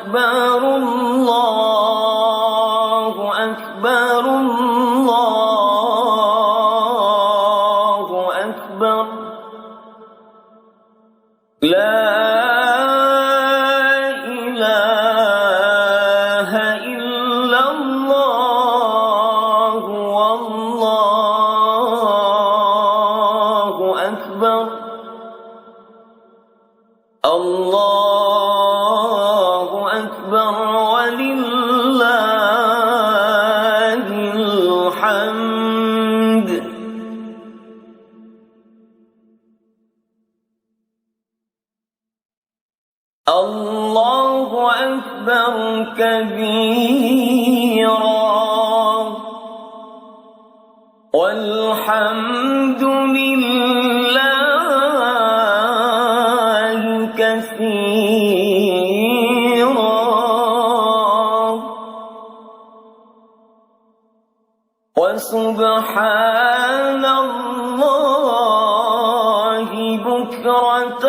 أكبر الله أكبر الله أكبر لا إله إلا الله والله أكبر الله أكبر ولله الحمد الله أكبر كبيرا والحمد لله كثيرا وسبحان الله بكرة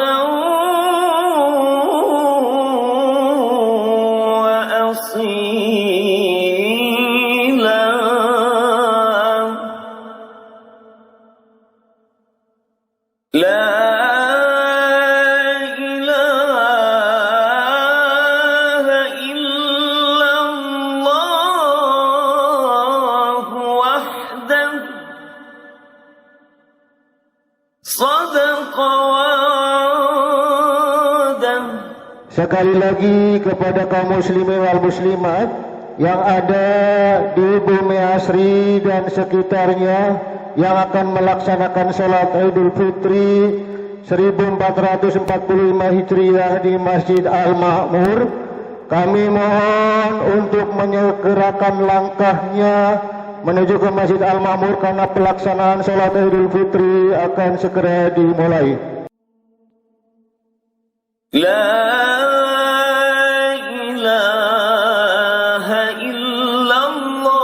وأصيلا لا إله إلا الله وحده صدق وعده. Sekali lagi kepada kaum muslimin wal muslimat yang ada di Bumi Asri dan sekitarnya yang akan melaksanakan sholat Idul Fitri 1445 Hijriah di Masjid Al-Ma'mur, kami mohon untuk menyegerakan langkahnya menuju ke Masjid Al-Ma'mur karena pelaksanaan sholat Idul Fitri akan segera dimulai. La ilaha illallah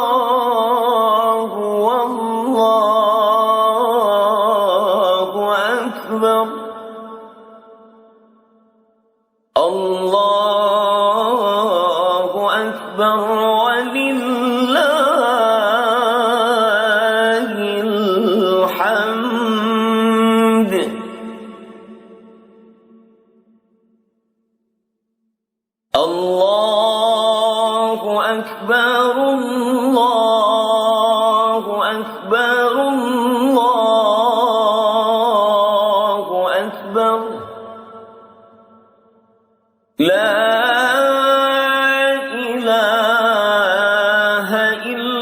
wallahu akbar Allahu akbar walillahil hamd. Allahu akbar Allahu akbar Allahu akbar La ilaha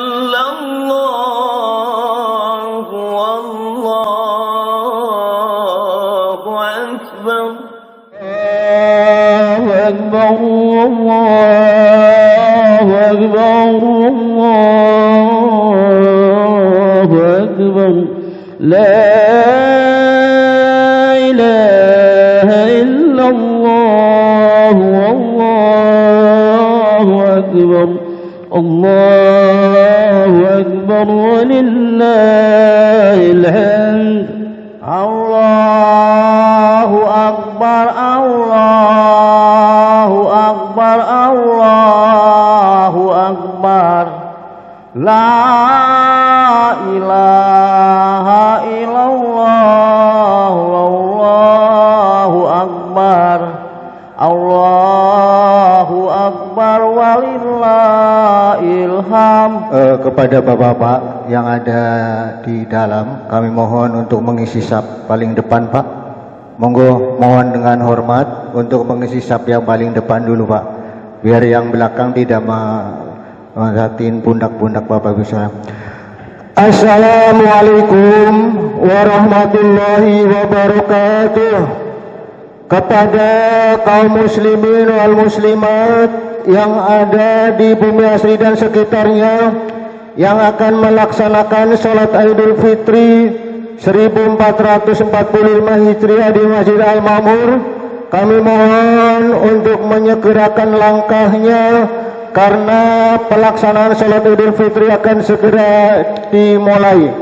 illallah wallahu akbar الله أكبر الله أكبر لا إله إلا الله والله أكبر الله أكبر ولله الحمد الله أكبر الله أكبر الله أكبر لا إله إلا الله والله أكبر الله أكبر walillahil hamd. Kepada bapak-bapak yang ada di dalam, kami mohon untuk mengisi saf paling depan, Pak. Monggo, mohon dengan hormat untuk mengisi saf yang paling depan dulu, Pak, biar yang belakang tidak menghatiin pundak-pundak Bapak Ibu sekalian. Assalamualaikum warahmatullahi wabarakatuh. Kepada kaum muslimin wal muslimat yang ada di Bumi Asri dan sekitarnya yang akan melaksanakan sholat Idul Fitri 1445 Hijriah di Masjid Al-Ma'mur, kami mohon untuk menyegerakan langkahnya karena pelaksanaan sholat Idul Fitri akan segera dimulai.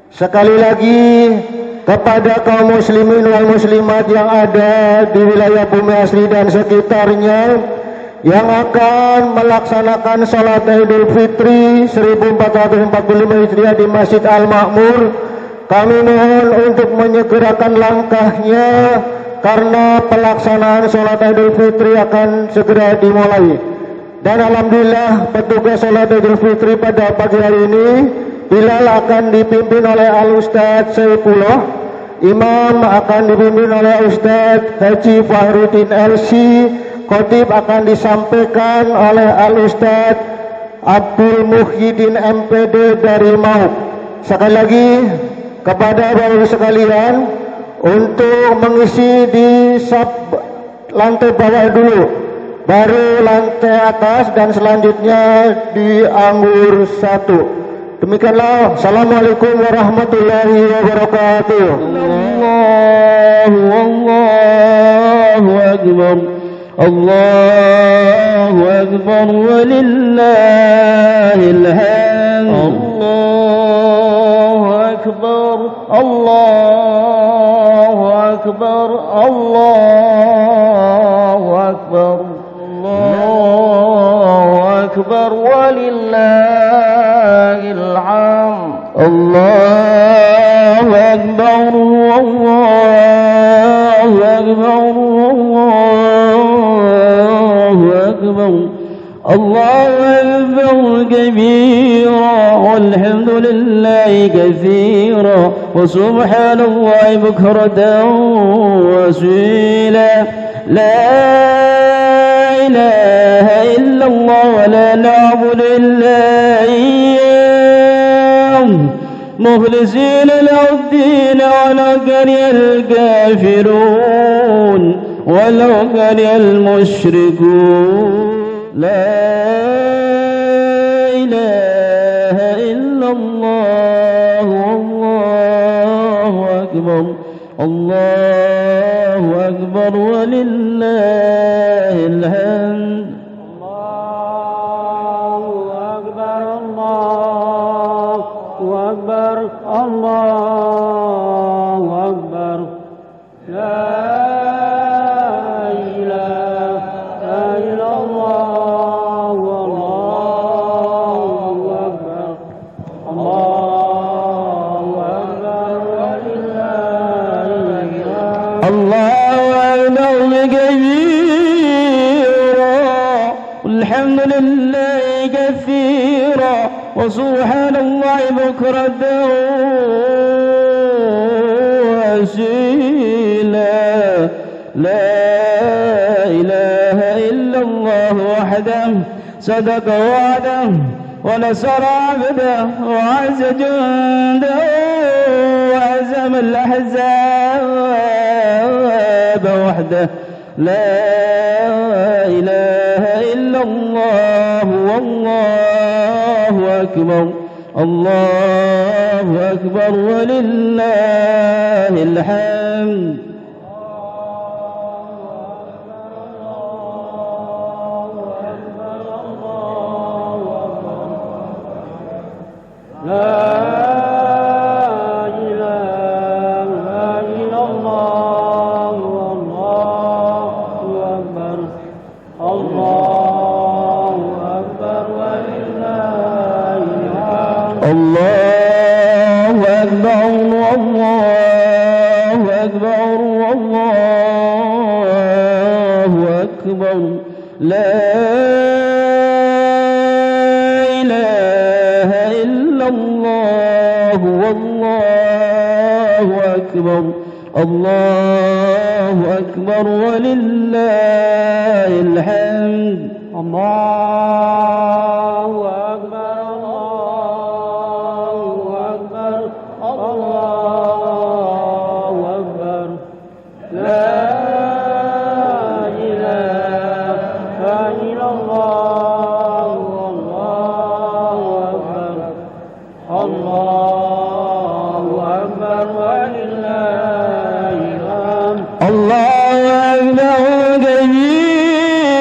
Sekali lagi kepada kaum muslimin wal muslimat yang ada di wilayah Bumi Asri dan sekitarnya yang akan melaksanakan sholat Idul Fitri 1445 Hijriah di Masjid Al-Ma'mur, kami mohon untuk menyegerakan langkahnya karena pelaksanaan sholat Idul Fitri akan segera dimulai. Dan alhamdulillah petugas sholat Idul Fitri pada pagi hari ini, Bilal akan dipimpin oleh Al-Ustadz Saifullah, Imam akan dipimpin oleh Ustadz Haji Fahruddin LC, Khotib akan disampaikan oleh Al-Ustadz Abdul Muhyiddin MPD dari Mauk. Sekali lagi kepada Bapak Ibu sekalian, untuk mengisi di lantai bawah dulu, baru lantai atas dan selanjutnya di anggur 1. Demikianlah. Assalamualaikum warahmatullahi wabarakatuh. Allahu Akbar, Allahu Akbar, walillahil hamd. Allahu Akbar, Allahu Akbar, Allahu Akbar, Allahu Akbar, walillahil hamd. Allahu Akbar, Allahu Akbar, Allahu Akbar, Allahu Akbar كبيرا والحمد لله كثيرا وسبحان الله بكرة وأصيلا. لا إله إلا الله ولا نعبد إلا إياه مخلصين له الدين ولو كره الكافرون ولو كره المشركون. لا إله إلا الله والله أكبر الله أكبر ولله الحمد. الله أكبر الله أكبر الله أكبر. لا إله إلا الله والله أكبر. الله أكبر ولله الحمد. الله أكبر كبيرا والحمد لله كثيرا وسبحان الله بكرة وأصيلا. لا إله إلا الله وحده صدق وعده ونصر عبده وعز جنده وهزم الأحزاب وحده. لا إله إلا الله والله أكبر الله أكبر ولله الحمد. لا إله إلا الله والله أكبر. الله أكبر ولله الحمد. الله أكبر الله أكبر الله أكبر. لا والله أكبر. الله أكبر ولله الحمد. الله أكبر الله أكبر الله أكبر. لا إله إلا الله والله أكبر. الله أكبر ولله الحمد. الله أكبر كبيرا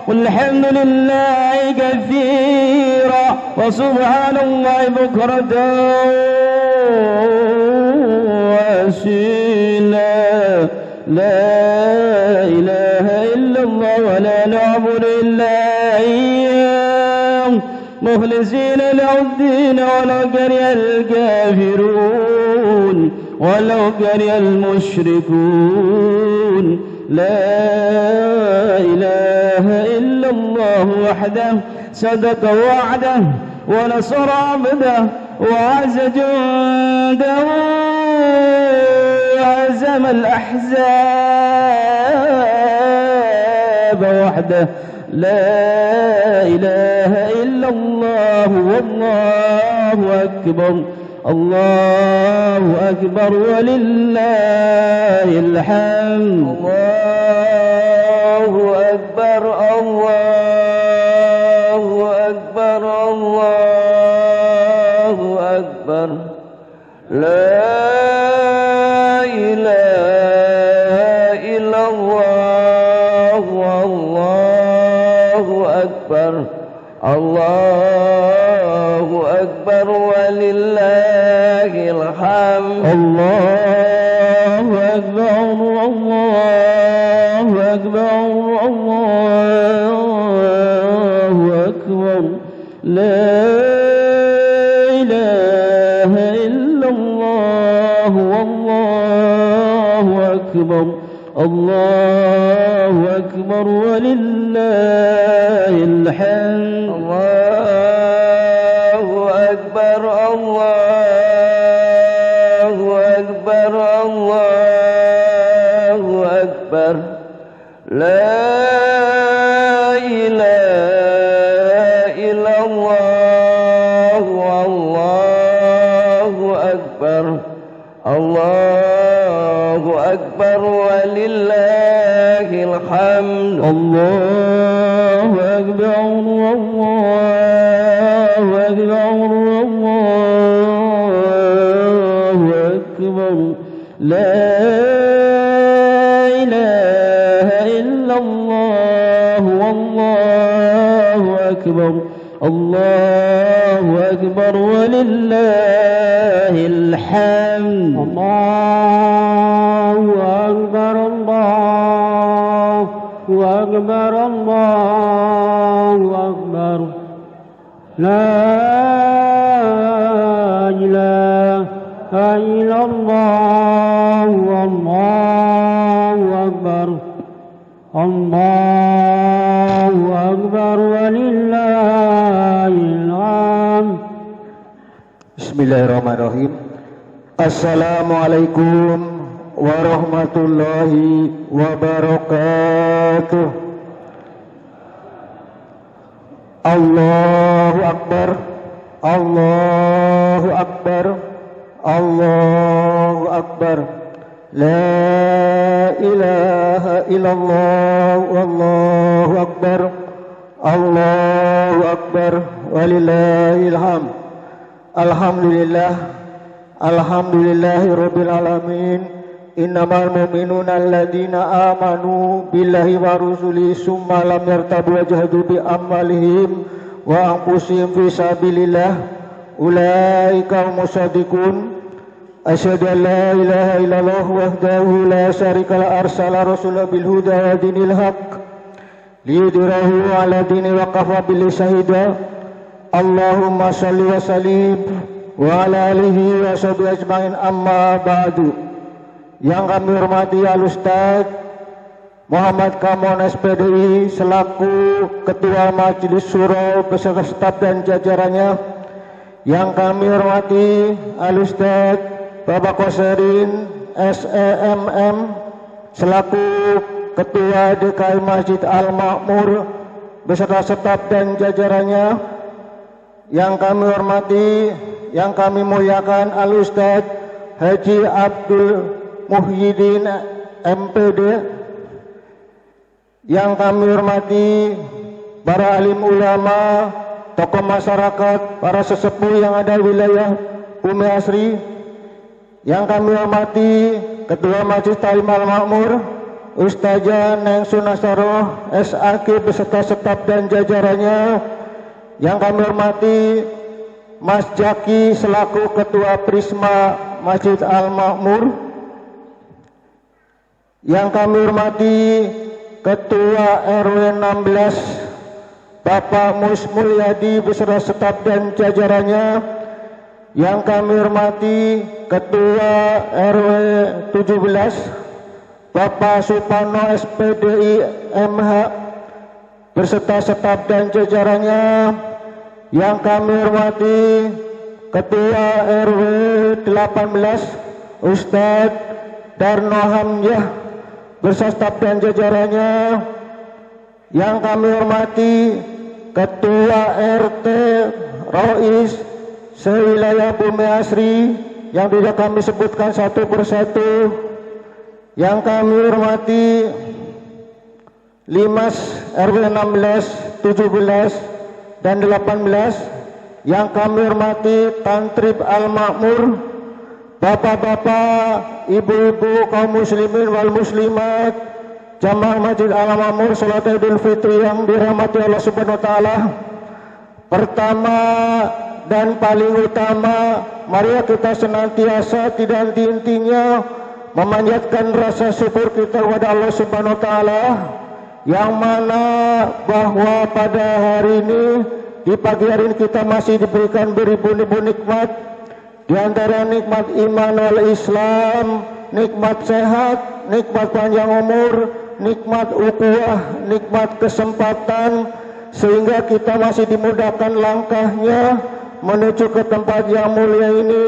والحمد لله كثيرا وسبحان الله بكرة وأصيلا. لا إله إلا الله الله ولا نعبد إلا إياه مخلصين له الدين ولو كره الكافرون ولو كره المشركون لا إله إلا الله وحده صدق وعده ونصر عبده وعز جنده وهزم الأحزاب وحده لا إله إلا الله والله أكبر الله أكبر ولله الحمد الله أكبر الله أكبر الله أكبر لا إله إلا الله والله أكبر الله أكبر ولله الحمد الله أكبر الله أكبر الله أكبر لا إله إلا الله والله أكبر الله أكبر ولله الحمد الله أكبر الله أكبر الله أكبر لا إله إلا الله والله أكبر الله أكبر ولله الحمد الله أكبر الله أكبر الله أكبر لا إله إلا الله والله أكبر الله أكبر ولله الحمد الله أكبر الله أكبر الله أكبر لا إله إلا الله والله أكبر الله أكبر ولله الحمد. Bismillahirrahmanirrahim. Assalamualaikum warahmatullahi wabarakatuh. Allahu Akbar, Allahu Akbar, Allahu Akbar. La ilaha illallah, wallahu akbar, Allahu akbar, walillahil hamd. Alhamdulillah, alhamdulillahi rabbil alamin. Innamal mu'minuna alladzina amanu billahi wa rusulihi summa lam yartabu wa jahadu bi amwalihim wa anfusihim fi sabilillah. Ulaika humus shadiqun. Asyhadu an la ilaha illallah wahdahu la syarikalah arsala rasulahu bil huda wa dinil haq liyudhhirahu ala dini wa kafa billahi syahida. Allahumma shalli wa sallim wa ala alihi wa sahbihi ajmain, amma ba'du. Yang kami hormati Al-Ustaz Muhammad Kamon SPDI selaku Ketua Majelis Syuro beserta staf dan jajarannya. Yang kami hormati Al-Ustaz Bapak Koserin SEMM selaku Ketua DKI Masjid Al-Makmur beserta staf dan jajarannya. Yang kami hormati, yang kami muliakan Al-Ustaz Haji Abdul Muhyiddin MPD. Yang kami hormati para alim ulama, tokoh masyarakat, para sesepuh yang ada di wilayah Bumi Asri. Yang kami hormati Ketua Majelis Ta'lim Al-Makmur Ustazah Neng Sunasaroh SAK beserta staf dan jajarannya. Yang kami hormati Mas Jaki selaku Ketua Prisma Masjid Al-Makmur. Yang kami hormati Ketua RW 16 Bapak Mus Mulyadi beserta staf dan jajarannya. Yang kami hormati Ketua RW 17 Bapak Supano SPDI MH beserta staf dan jajarannya. Yang kami hormati Ketua RW 18 Ustadz Darno Hamzah beserta staf dan jajarannya. Yang kami hormati Ketua RT Rois sewilayah Bumi Asri yang tidak kami sebutkan satu persatu. Yang kami hormati Limas RW 16, 17 dan 18. Yang kami hormati Tantrib Al-Makmur, bapak-bapak, ibu-ibu kaum muslimin wal muslimat, jamaah Masjid Al-Makmur salat Idul Fitri yang dirahmati Allah Subhanahu wa taala. Pertama dan paling utama, mari kita senantiasa tidak henti-hentinya memanjatkan rasa syukur kita kepada Allah Subhanahu wa taala, yang mana bahwa pada hari ini, di pagi hari ini kita masih diberikan beribu-ribu nikmat. Di antara nikmat iman wal Islam, nikmat sehat, nikmat panjang umur, nikmat ukhuwah, nikmat kesempatan, sehingga kita masih dimudahkan langkahnya menuju ke tempat yang mulia ini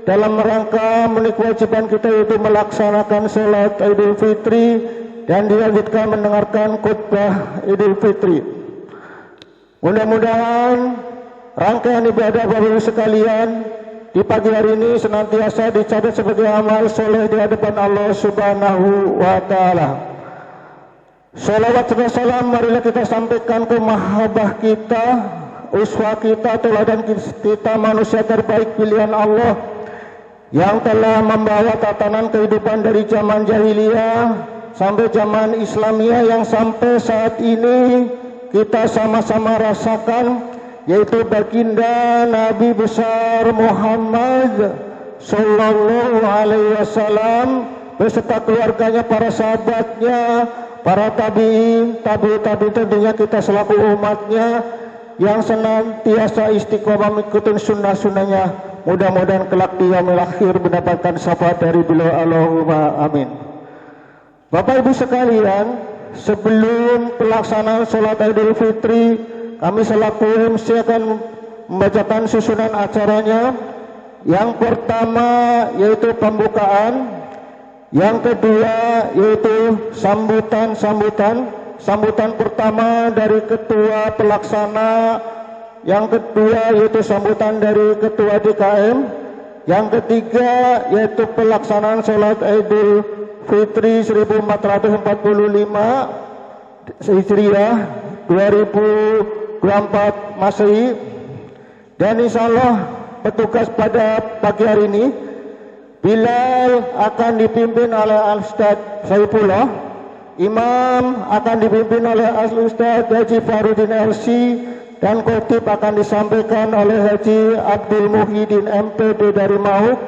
dalam rangka memenuhi kewajiban kita, yaitu melaksanakan sholat Idul Fitri dan dilanjutkan mendengarkan khutbah Idul Fitri. Mudah-mudahan rangkaian ibadah Bapak Ibu sekalian di pagi hari ini senantiasa dicatat sebagai amal soleh di hadapan Allah Subhanahu wa taala. Salawat dan salam marilah kita sampaikan ke mahabbah kita, uswah kita, teladan kita, manusia terbaik pilihan Allah yang telah membawa tatanan kehidupan dari zaman jahiliyah sampai zaman Islamiyah yang sampai saat ini kita sama-sama rasakan, yaitu baginda Nabi besar Muhammad sallallahu alaihi wasallam beserta keluarganya, para sahabatnya, para tabi'in, tabi'in tentunya kita selaku umatnya yang senantiasa istiqomah mengikuti sunnah-sunnahnya. Mudah-mudahan kelak di yaumil akhir mendapatkan syafaat dari beliau. Allahumma amin. Bapak Ibu sekalian, sebelum pelaksanaan sholat Idul Fitri, kami selaku MC akan membacakan susunan acaranya. Yang pertama yaitu pembukaan, yang kedua yaitu sambutan pertama dari ketua pelaksana, yang kedua yaitu sambutan dari ketua DKM, yang ketiga yaitu pelaksanaan sholat Idul Fitri 1445 Hijriah 2024 Masehi. Dan insya Allah petugas pada pagi hari ini, Bilal akan dipimpin oleh Al-Ustadz Saifullah, Imam akan dipimpin oleh Al-Ustadz Haji Farudin LC, dan khotib akan disampaikan oleh Haji Abdul Muhyiddin MPD dari Mauk.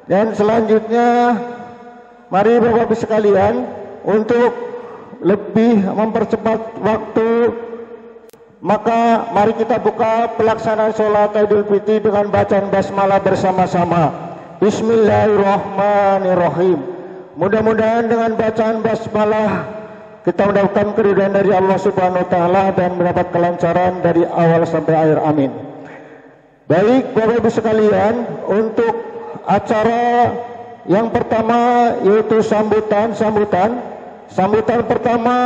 Dan selanjutnya mari Bapak Ibu sekalian, untuk lebih mempercepat waktu, maka mari kita buka pelaksanaan sholat Idul Fitri dengan bacaan basmalah bersama-sama. Bismillahirrahmanirrahim. Mudah-mudahan dengan bacaan basmalah kita mendapatkan keridhaan dari Allah Subhanahu wa taala dan mendapat kelancaran dari awal sampai akhir. Amin. Baik Bapak Ibu sekalian, untuk acara yang pertama yaitu sambutan pertama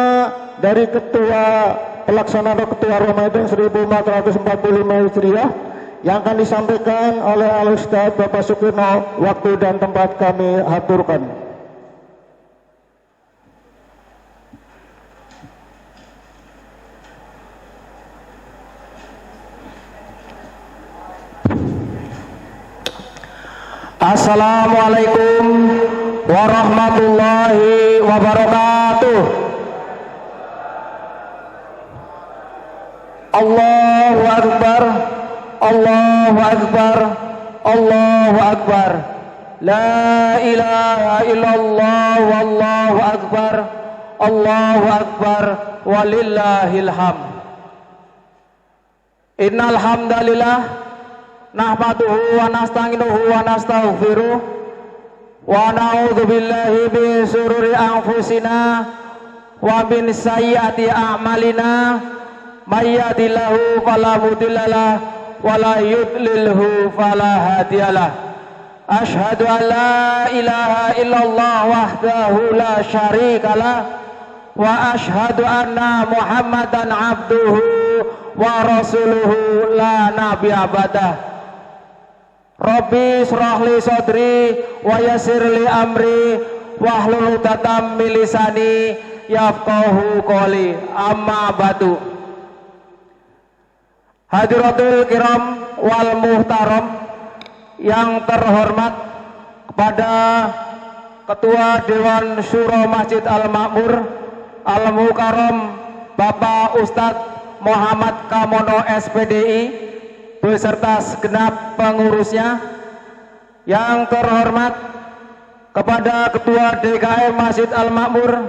dari ketua pelaksana atau ketua Ramadan 1445 Hijriah yang akan disampaikan oleh Al-Ustadz Bapak Sukirno. Waktu dan tempat kami aturkan. Assalamualaikum warahmatullahi wabarakatuh. Allahu Akbar, Allahu Akbar, Allahu Akbar. La ilaha illallah wallahu akbar. Allahu akbar, walillahil hamd. Innal hamdalillah nahmaduhu wa nasta'inuhu wa nastaghfiruh wa na'udzu billahi min shururi anfusina wa min sayyiati a'malina may yahdihillahu fala mudhillalah wa la yudlilhu fala hadiyalah. Asyhadu an la ilaha illallah wahdahu la syarikalah wa asyhadu anna Muhammadan abduhu wa rasuluhu la nabiyya ba'dah. Rabbi shrah li sadri wa yassir li amri wahlul 'uqdatam min lisani yafqahu qawli. Amma ba'du. Hadiratul kiram wal muhtaram, yang terhormat kepada Ketua Dewan Syuro Masjid Al-Makmur Al-Mukarram Bapak Ustadz Muhammad Kamono SPDI beserta segenap pengurusnya, yang terhormat kepada Ketua DKM Masjid Al-Makmur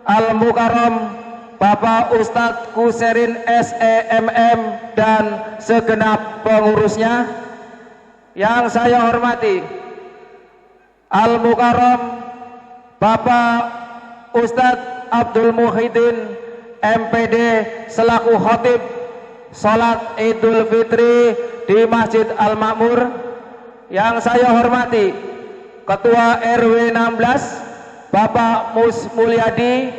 Al-Mukarram Bapak Ustadz Kuserin SEMM dan segenap pengurusnya, yang saya hormati Al-Mukarram Bapak Ustadz Abdul Muhyiddin MPD selaku khatib salat Idul Fitri di Masjid Al-Makmur, yang saya hormati Ketua RW 16 Bapak Mus Mulyadi,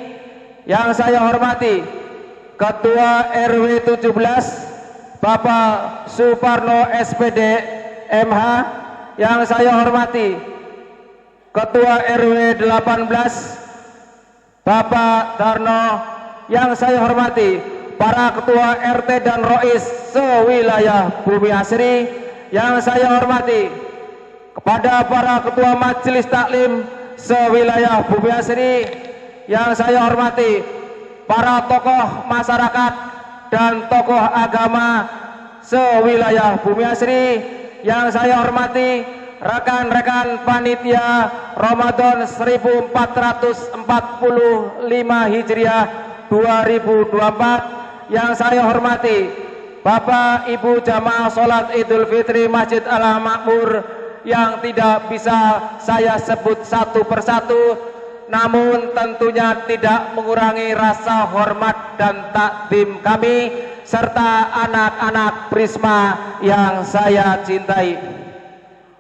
yang saya hormati Ketua RW 17 Bapak Suparno SPD MH, yang saya hormati Ketua RW 18 Bapak Darno, yang saya hormati para ketua RT dan ROIS sewilayah Bumi Asri, yang saya hormati kepada para ketua majelis taklim sewilayah Bumi Asri, yang saya hormati para tokoh masyarakat dan tokoh agama sewilayah Bumi Asri, yang saya hormati rekan-rekan panitia Ramadan 1445 Hijriah 2024, yang saya hormati Bapak Ibu jamaah sholat Idul Fitri Masjid Al-Makmur, yang tidak bisa saya sebut satu persatu, namun tentunya tidak mengurangi rasa hormat dan takdim kami serta anak-anak Prisma yang saya cintai.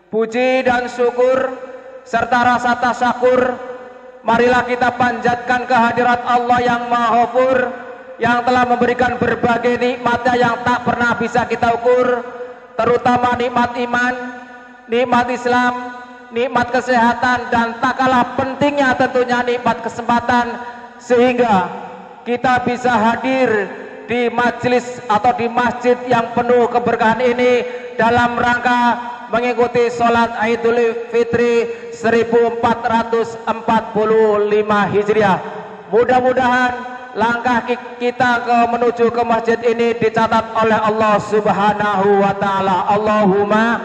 Puji dan syukur serta rasa tasyakur marilah kita panjatkan kehadirat Allah yang Maha Ghafur, yang telah memberikan berbagai nikmatnya yang tak pernah bisa kita ukur, terutama nikmat iman, nikmat Islam, nikmat kesehatan, dan tak kalah pentingnya tentunya nikmat kesempatan, sehingga kita bisa hadir di majelis atau di masjid yang penuh keberkahan ini dalam rangka mengikuti sholat Idul Fitri 1445 Hijriah. Mudah-mudahan langkah kita menuju ke masjid ini dicatat oleh Allah Subhanahu wa Ta'ala. Allahumma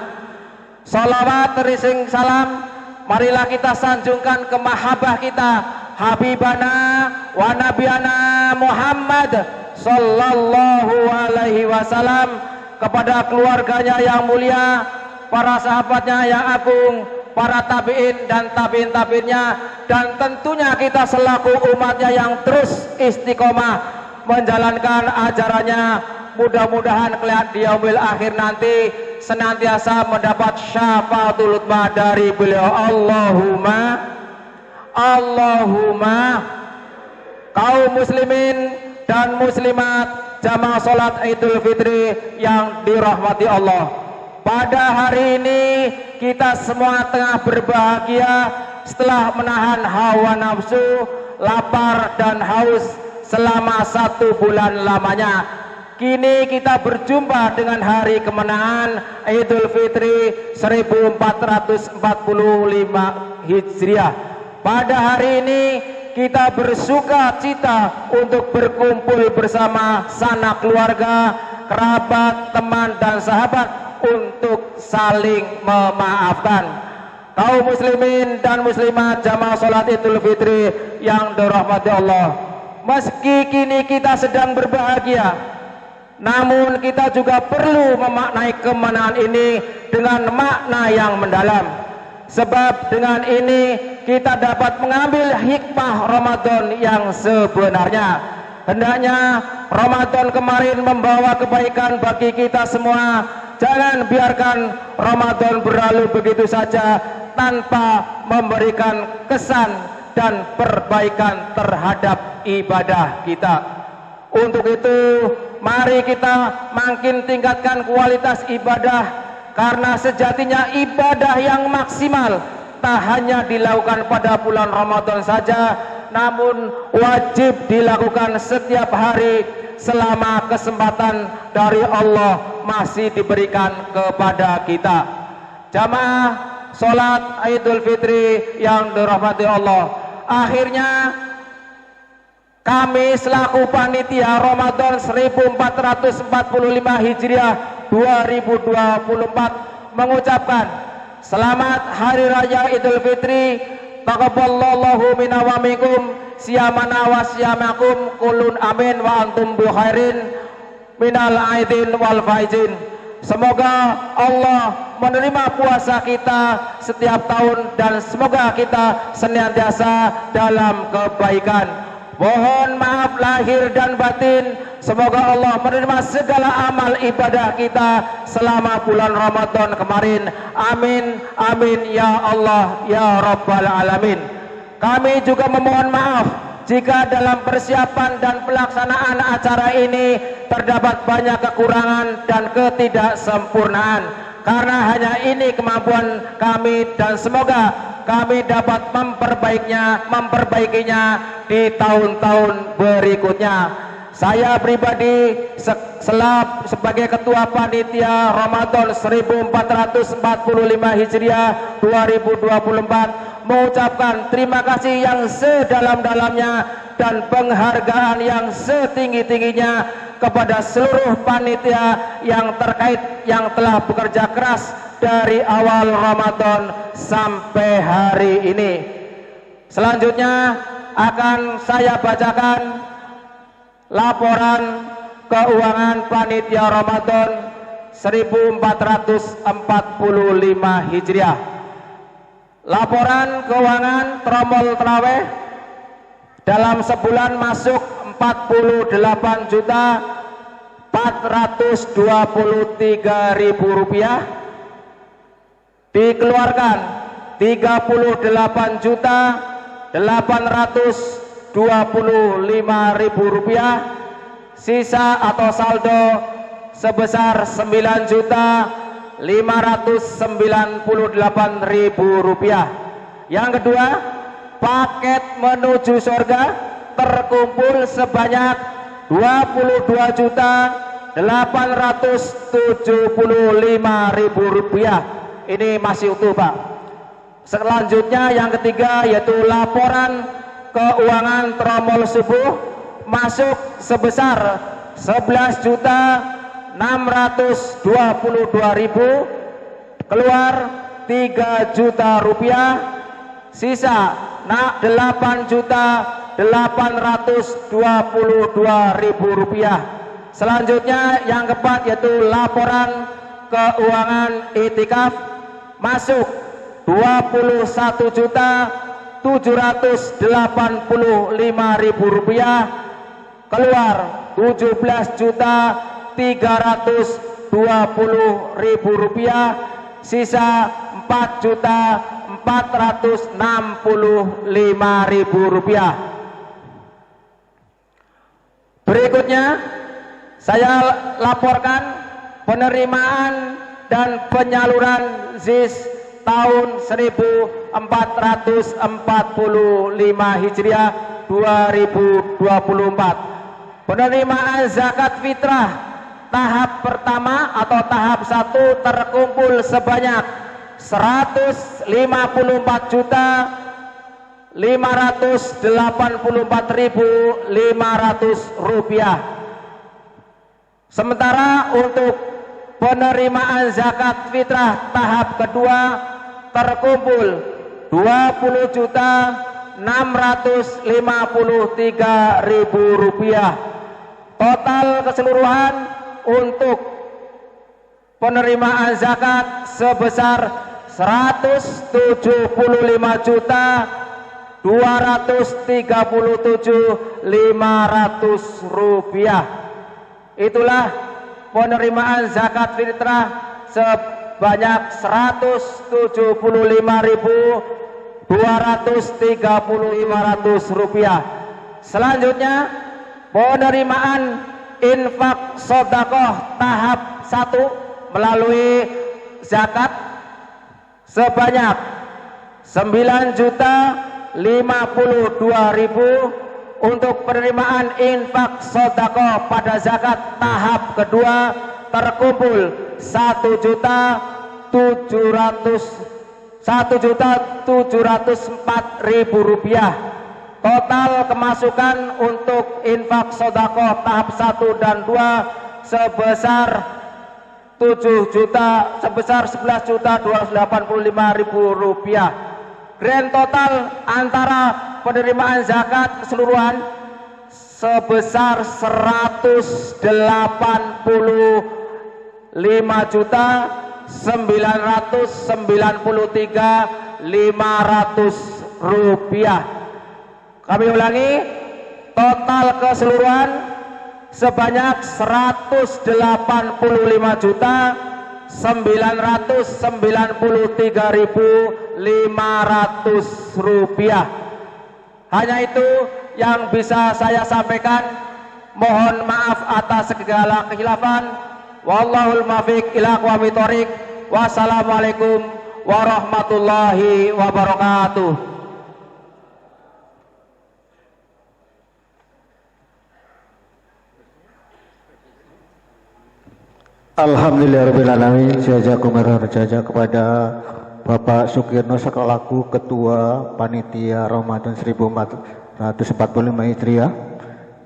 sholawat terising salam, marilah kita sanjungkan ke mahabbah kita Habibana wa Nabiyana Muhammad sallallahu alaihi wasallam, kepada keluarganya yang mulia, para sahabatnya yang agung, para tabi'in dan tabi'in-tabi'innya, dan tentunya kita selaku umatnya yang terus istiqomah menjalankan ajarannya. Mudah-mudahan kelihatan di yaumil akhir nanti senantiasa mendapat syafaatul utma dari beliau. Allahumma kaum muslimin dan muslimat jamaah sholat Idul Fitri yang dirahmati Allah, pada hari ini kita semua tengah berbahagia setelah menahan hawa nafsu, lapar dan haus selama 1 bulan lamanya. Kini kita berjumpa dengan hari kemenangan Idul Fitri 1445 Hijriah. Pada hari ini kita bersuka cita untuk berkumpul bersama sanak keluarga, kerabat, teman dan sahabat untuk saling memaafkan. kaum muslimin dan muslimat jamaah salat Idul Fitri yang dirahmati Allah. Meski kini kita sedang berbahagia, namun kita juga perlu memaknai kemenangan ini dengan makna yang mendalam. Sebab dengan ini kita dapat mengambil hikmah Ramadan yang sebenarnya. Hendaknya Ramadan kemarin membawa kebaikan bagi kita semua. Jangan biarkan Ramadan berlalu begitu saja tanpa memberikan kesan dan perbaikan terhadap ibadah kita. Untuk itu, mari kita makin tingkatkan kualitas ibadah, karena sejatinya ibadah yang maksimal tak hanya dilakukan pada bulan Ramadan saja, namun wajib dilakukan setiap hari selama kesempatan dari Allah masih diberikan kepada kita. Jamaah salat Idul Fitri yang dirahmati Allah, akhirnya kami selaku panitia Ramadan 1445 Hijriah 2024 mengucapkan selamat Hari Raya Idul Fitri. Taqabbalallahu minna wa minkum, siyamana wa siyamakum, kulun amin wa antum bi khairin minal aidin wal faizin. Semoga Allah menerima puasa kita setiap tahun dan semoga kita senantiasa dalam kebaikan. Mohon maaf lahir dan batin. Semoga Allah menerima segala amal ibadah kita selama bulan Ramadan kemarin. Amin, amin ya Allah ya Rabbal Alamin. Kami juga memohon maaf jika dalam persiapan dan pelaksanaan acara ini terdapat banyak kekurangan dan ketidaksempurnaan, karena hanya ini kemampuan kami dan semoga kami dapat memperbaikinya di tahun-tahun berikutnya. Saya pribadi sebagai ketua panitia Ramadan 1445 Hijriah 2024 mengucapkan terima kasih yang sedalam-dalamnya dan penghargaan yang setinggi-tingginya kepada seluruh panitia yang terkait yang telah bekerja keras dari awal Ramadan sampai hari ini. Selanjutnya akan saya bacakan laporan keuangan panitia Ramadan 1445 Hijriah. Laporan keuangan tromol traweh dalam sebulan masuk 48.423.000 rupiah, dikeluarkan 38.825.000 rupiah, sisa atau saldo sebesar 9.598.000 rupiah. Yang kedua, paket menuju surga terkumpul sebanyak 22.875.000 rupiah. Ini masih utuh, Pak. Selanjutnya yang ketiga yaitu laporan keuangan tromol subuh masuk sebesar 11.622.000, keluar 3 juta rupiah, sisa 8.822.000 rupiah. Selanjutnya yang keempat yaitu laporan keuangan itikaf masuk 21.785.000 rupiah, keluar 17.320.000 rupiah, sisa 4.465.000 rupiah. Berikutnya saya laporkan penerimaan dan penyaluran ZIS tahun 1445 Hijriah 2024. Penerimaan zakat fitrah tahap pertama atau tahap 1 terkumpul sebanyak 154.584.500 rupiah. Sementara untuk penerimaan zakat fitrah tahap kedua terkumpul 20.653.000 rupiah. Total keseluruhan untuk penerimaan zakat sebesar 175.237.500 rupiah. Itulah penerimaan zakat fitrah sebanyak 175.230.500 rupiah. Selanjutnya penerimaan infak sedekah tahap 1 melalui zakat sebanyak 9.052.000. Untuk penerimaan infak sedekah pada zakat tahap kedua terkumpul 1.704.000 rupiah. Total kemasukan untuk infak sedekah tahap 1 dan 2 sebesar 11.285.000 rupiah. Grand total antara penerimaan zakat keseluruhan sebesar 180.993.500 rupiah. Kami ulangi, total keseluruhan sebanyak 180.993.500 rupiah. Hanya itu yang bisa saya sampaikan. Mohon maaf atas segala kekhilafan. Wallahul muwaffiq ila aqwamit thoriq. Wassalamualaikum warahmatullahi wabarakatuh. Alhamdulillahirrahmanirrahim. Jazakumullah jazak kepada Bapak Sukirno sekalaku Ketua Panitia Ramadan 1445 Hijriah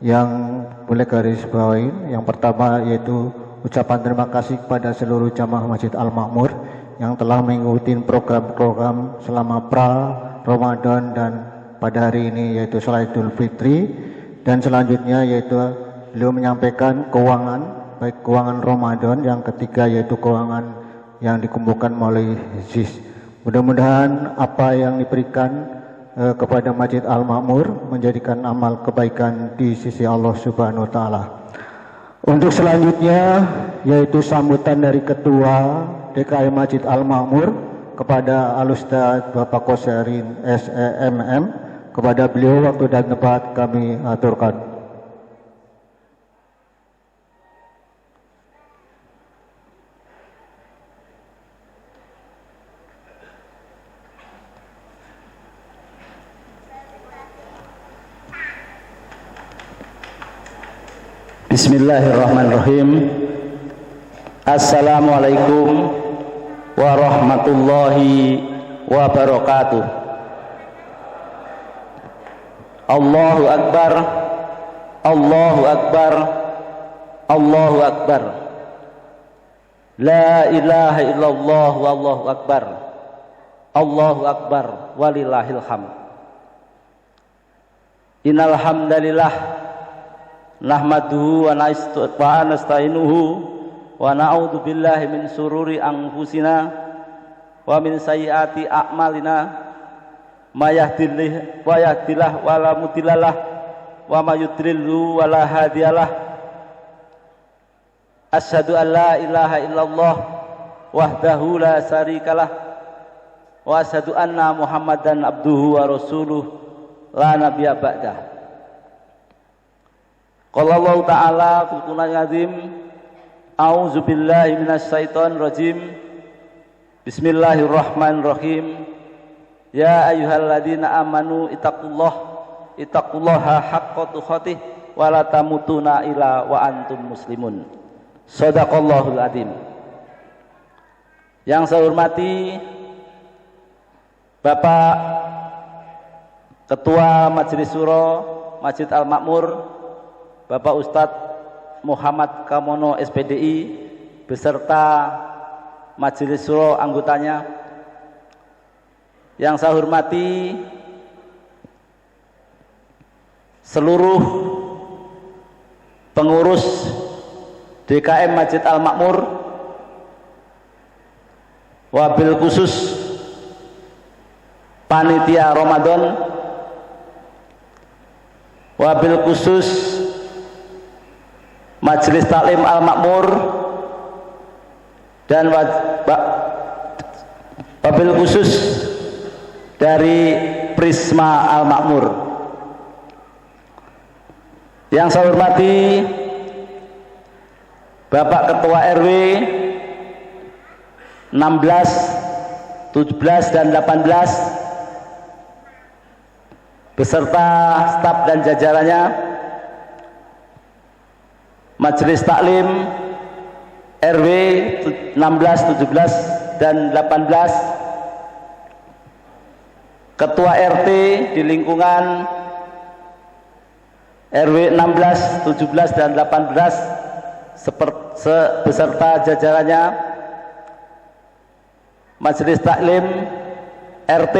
yang boleh garis bawain. Yang pertama yaitu ucapan terima kasih kepada seluruh jamaah Masjid Al-Makmur yang telah mengikuti program-program selama pra Ramadan dan pada hari ini yaitu Salat Idul Fitri, dan selanjutnya yaitu beliau menyampaikan keuangan, baik keuangan Ramadan, yang ketiga yaitu keuangan yang dikumpulkan melalui ZIS. Mudah-mudahan apa yang diberikan kepada Masjid Al-Makmur menjadikan amal kebaikan di sisi Allah Subhanahu wa taala. Untuk selanjutnya yaitu sambutan dari Ketua DKI Masjid Al-Makmur kepada Al-Ustadz Bapak Kosarin SEMM. Kepada beliau waktu dan tempat kami aturkan. Bismillahirrahmanirrahim. Assalamualaikum warahmatullahi wabarakatuh. Allahu Akbar, Allahu Akbar, Allahu Akbar. La ilaha illallah wallahu akbar. Allahu Akbar walillahil hamd. Innal hamdalillah nahmaduhu wa nasta'inuhu wa na'udzu billahi min sururi anfusina wa min sayyiati a'malina may yahdihillahu wa la mudhillalah wa may yudlilhu wa la hadiyalah. Asyhadu an la ilaha illallah wahdahu la syarikalah wa asyhadu anna Muhammadan abduhu wa rasuluh la nabiyya ba'dah. Qala Allah Ta'ala fil Qur'anil Azim, a'udzu billahi minasy syaithanir rajim. Bismillahirrahmanirrahim. Ya ayyuhalladzina amanu ittaqullaha haqqa tuqatih wa la tamutunna illa wa antum muslimun. Shadaqallahul azim. Yang saya hormati Bapak Ketua Majelis Syuro Masjid Al-Makmur, Bapak Ustadz Muhammad Kamono SPDI beserta Majelis Syuro anggotanya, Yang saya hormati seluruh pengurus DKM Masjid Al-Makmur, wabil khusus panitia Ramadan, wabil khusus Majelis Taklim Al-Makmur, dan wabil khusus dari Prisma Al-Makmur. Yang saya hormati Bapak Ketua RW 16, 17 dan 18 beserta staf dan jajarannya, Majelis Taklim RW 16, 17 dan 18, Ketua RT di lingkungan RW 16, 17 dan 18 beserta jajarannya, Majelis Taklim RT,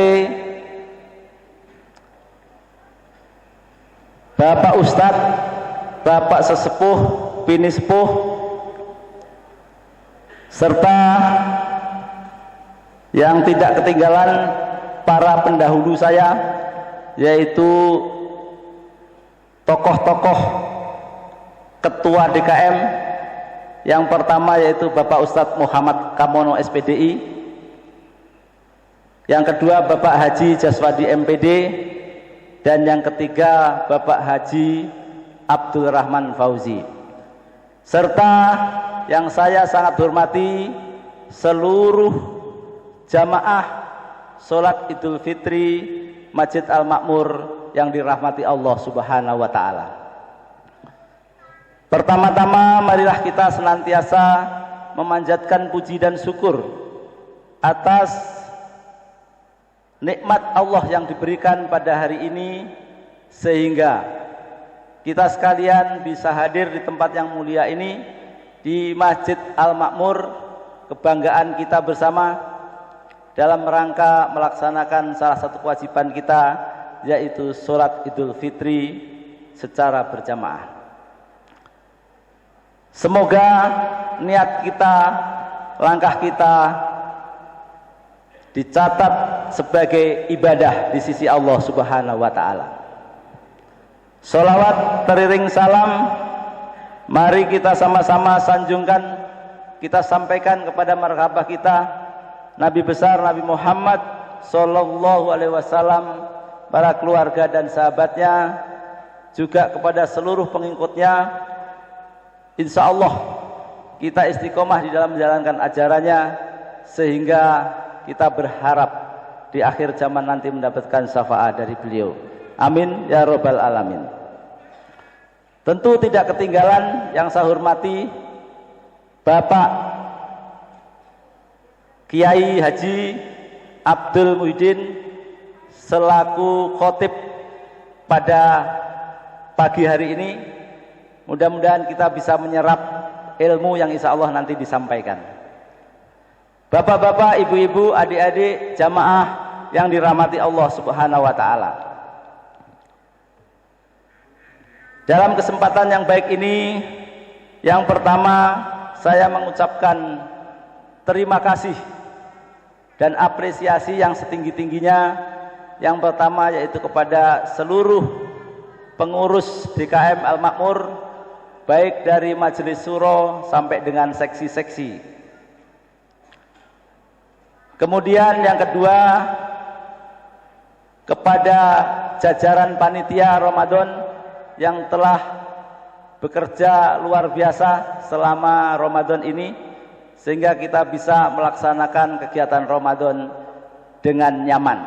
Bapak Ustadz, Bapak Sesepuh, Bini Sepuh, serta yang tidak ketinggalan para pendahulu saya, yaitu tokoh-tokoh ketua DKM. Yang pertama yaitu Bapak Ustadz Muhammad Kamono SPDI, yang kedua Bapak Haji Jaswadi MPD, dan yang ketiga Bapak Haji Abdul Rahman Fauzi, serta yang saya sangat hormati seluruh jamaah sholat Idul Fitri Masjid Al-Makmur yang dirahmati Allah Subhanahu wa Ta'ala. Pertama-tama marilah kita senantiasa memanjatkan puji dan syukur atas nikmat Allah yang diberikan pada hari ini, sehingga kita sekalian bisa hadir di tempat yang mulia ini, di Masjid Al-Makmur, kebanggaan kita bersama dalam rangka melaksanakan salah satu kewajiban kita, yaitu sholat Idul Fitri secara berjamaah. Semoga niat kita, langkah kita dicatat sebagai ibadah di sisi Allah Subhanahu wa Ta'ala. Sholawat teriring salam, mari kita sama-sama sanjungkan, kita sampaikan kepada marhabah kita Nabi besar Nabi Muhammad Sallallahu Alaihi Wasallam, para keluarga dan sahabatnya, juga kepada seluruh pengikutnya. Insya Allah kita istiqomah di dalam menjalankan ajarannya, sehingga kita berharap di akhir zaman nanti mendapatkan syafaat dari beliau. Amin ya robbal alamin. Tentu tidak ketinggalan yang saya hormati Bapak Kiai Haji Abdul Muhyiddin selaku khotib pada pagi hari ini. Mudah-mudahan kita bisa menyerap ilmu yang insya Allah nanti disampaikan. Bapak-bapak, ibu-ibu, adik-adik, jamaah yang dirahmati Allah Subhanahu wa Ta'ala. Dalam kesempatan yang baik ini, yang pertama saya mengucapkan terima kasih dan apresiasi yang setinggi-tingginya. Yang pertama yaitu kepada seluruh pengurus DKM Al-Makmur, baik dari Majelis Syuro sampai dengan seksi-seksi. Kemudian yang kedua, kepada jajaran panitia Ramadan yang telah bekerja luar biasa selama Ramadan ini, sehingga kita bisa melaksanakan kegiatan Ramadan dengan nyaman.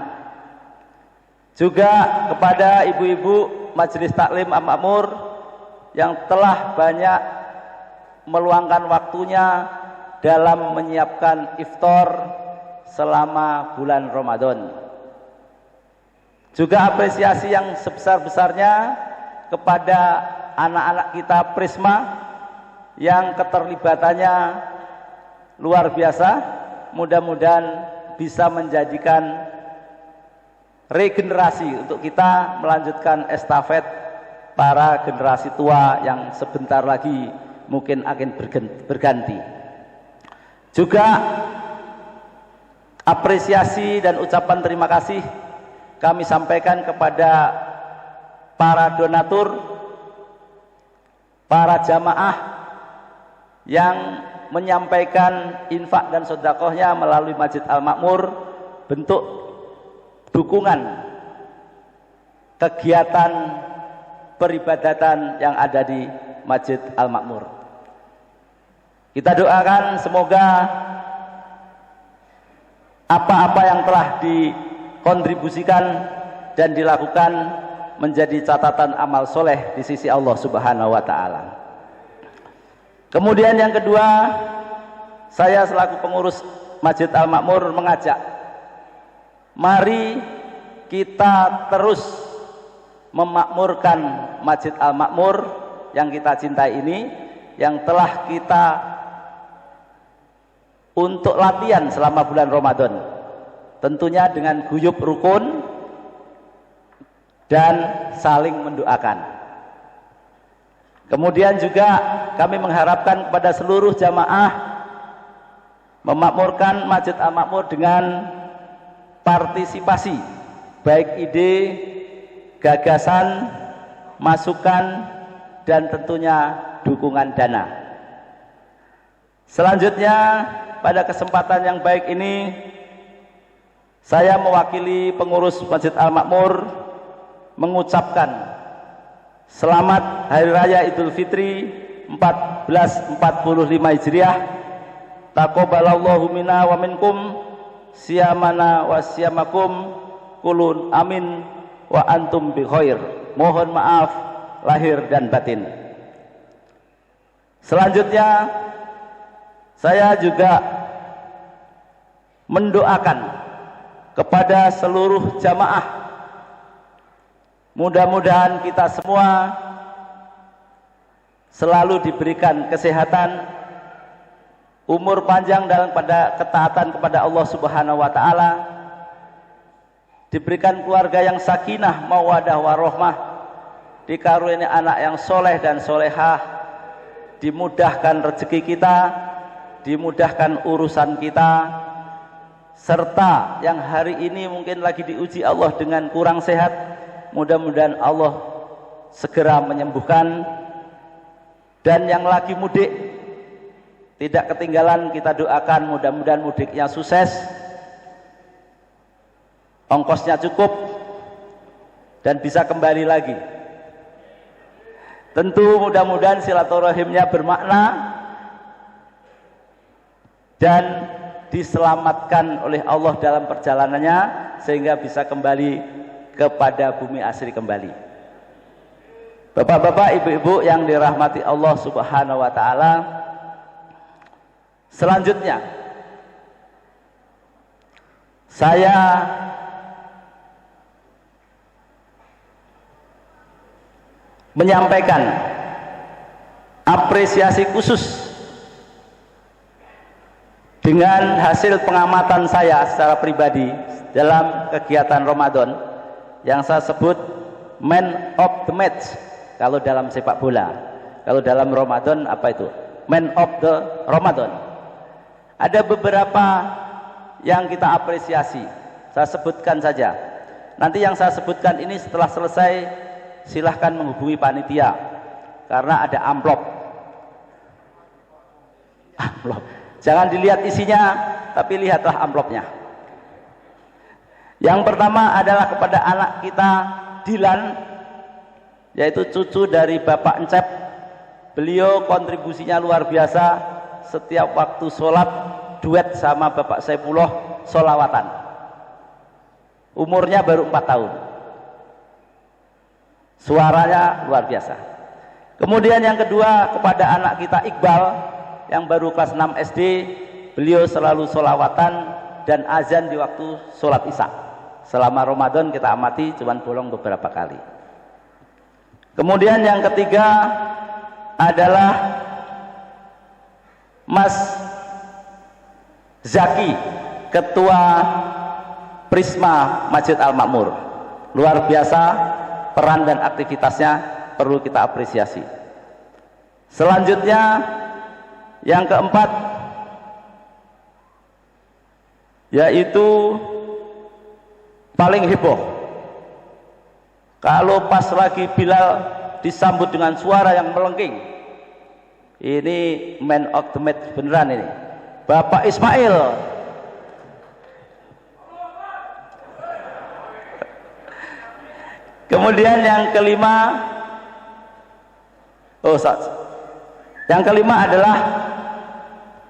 Juga kepada ibu-ibu Majelis Taklim Al-Makmur yang telah banyak meluangkan waktunya dalam menyiapkan iftar selama bulan Ramadan. Juga apresiasi yang sebesar-besarnya kepada anak-anak kita Prisma yang keterlibatannya luar biasa. Mudah-mudahan bisa menjadikan regenerasi untuk kita melanjutkan estafet para generasi tua yang sebentar lagi mungkin akan berganti. Juga apresiasi dan ucapan terima kasih kami sampaikan kepada para donatur, para jamaah yang menyampaikan infak dan sedekahnya melalui Masjid Al-Makmur, bentuk dukungan kegiatan peribadatan yang ada di Masjid Al-Makmur. Kita doakan semoga apa-apa yang telah dikontribusikan dan dilakukan menjadi catatan amal soleh di sisi Allah Subhanahu wa Ta'ala. Kemudian yang kedua, saya selaku pengurus Masjid Al-Makmur mengajak, mari kita terus memakmurkan Masjid Al-Makmur yang kita cintai ini, yang telah kita untuk latihan selama bulan Ramadan, tentunya dengan guyub rukun dan saling mendoakan. Kemudian juga kami mengharapkan kepada seluruh jamaah memakmurkan Masjid Al-Makmur dengan partisipasi, baik ide, gagasan, masukan, dan tentunya dukungan dana. Selanjutnya, pada kesempatan yang baik ini, saya mewakili pengurus Masjid Al-Makmur mengucapkan selamat Hari Raya Idul Fitri 1445 Hijriah. Taqabbalallahu minna wa minkum, siyamana wa siyamakum, kulun amin wa antum bi khair. Mohon maaf lahir dan batin. Selanjutnya, saya juga mendoakan kepada seluruh jamaah, mudah-mudahan kita semua selalu diberikan kesehatan, umur panjang dalam pada ketaatan kepada Allah Subhanahu wa Ta'ala, diberikan keluarga yang sakinah, mawadah, warahmah, dikaruniai anak yang soleh dan solehah, dimudahkan rezeki kita, dimudahkan urusan kita, serta yang hari ini mungkin lagi diuji Allah dengan kurang sehat, mudah-mudahan Allah segera menyembuhkan. Dan yang lagi mudik, tidak ketinggalan kita doakan mudah-mudahan mudiknya sukses, ongkosnya cukup, dan bisa kembali lagi. Tentu mudah-mudahan silaturahimnya bermakna dan diselamatkan oleh Allah dalam perjalanannya, sehingga bisa kembali kepada bumi asli kembali. Bapak-bapak, ibu-ibu yang dirahmati Allah Subhanahu wa Ta'ala, selanjutnya saya menyampaikan apresiasi khusus dengan hasil pengamatan saya secara pribadi dalam kegiatan Ramadan yang saya sebut man of the match kalau dalam sepak bola. Kalau dalam Ramadan apa itu? Man of the Ramadan. Ada beberapa yang kita apresiasi, saya sebutkan saja. Nanti yang saya sebutkan ini setelah selesai silahkan menghubungi panitia karena ada amplop. Jangan dilihat isinya, tapi lihatlah amplopnya. Yang pertama adalah kepada anak kita Dilan, yaitu cucu dari Bapak Encep. Beliau kontribusinya luar biasa, setiap waktu sholat duet sama Bapak Saifullah sholawatan. Umurnya baru 4 tahun, suaranya luar biasa. Kemudian yang kedua kepada anak kita Iqbal yang baru kelas 6 SD, beliau selalu sholawatan dan azan di waktu sholat isya. Selama Ramadan kita amati cuman bolong beberapa kali. Kemudian yang ketiga adalah Mas Zaki, Ketua Prisma Masjid Al-Makmur. Luar biasa peran dan aktivitasnya, perlu kita apresiasi. Selanjutnya yang keempat, yaitu paling heboh. Kalau pas lagi Bilal disambut dengan suara yang melengking, ini man of the match beneran ini, Bapak Ismail. Kemudian yang kelima, yang kelima adalah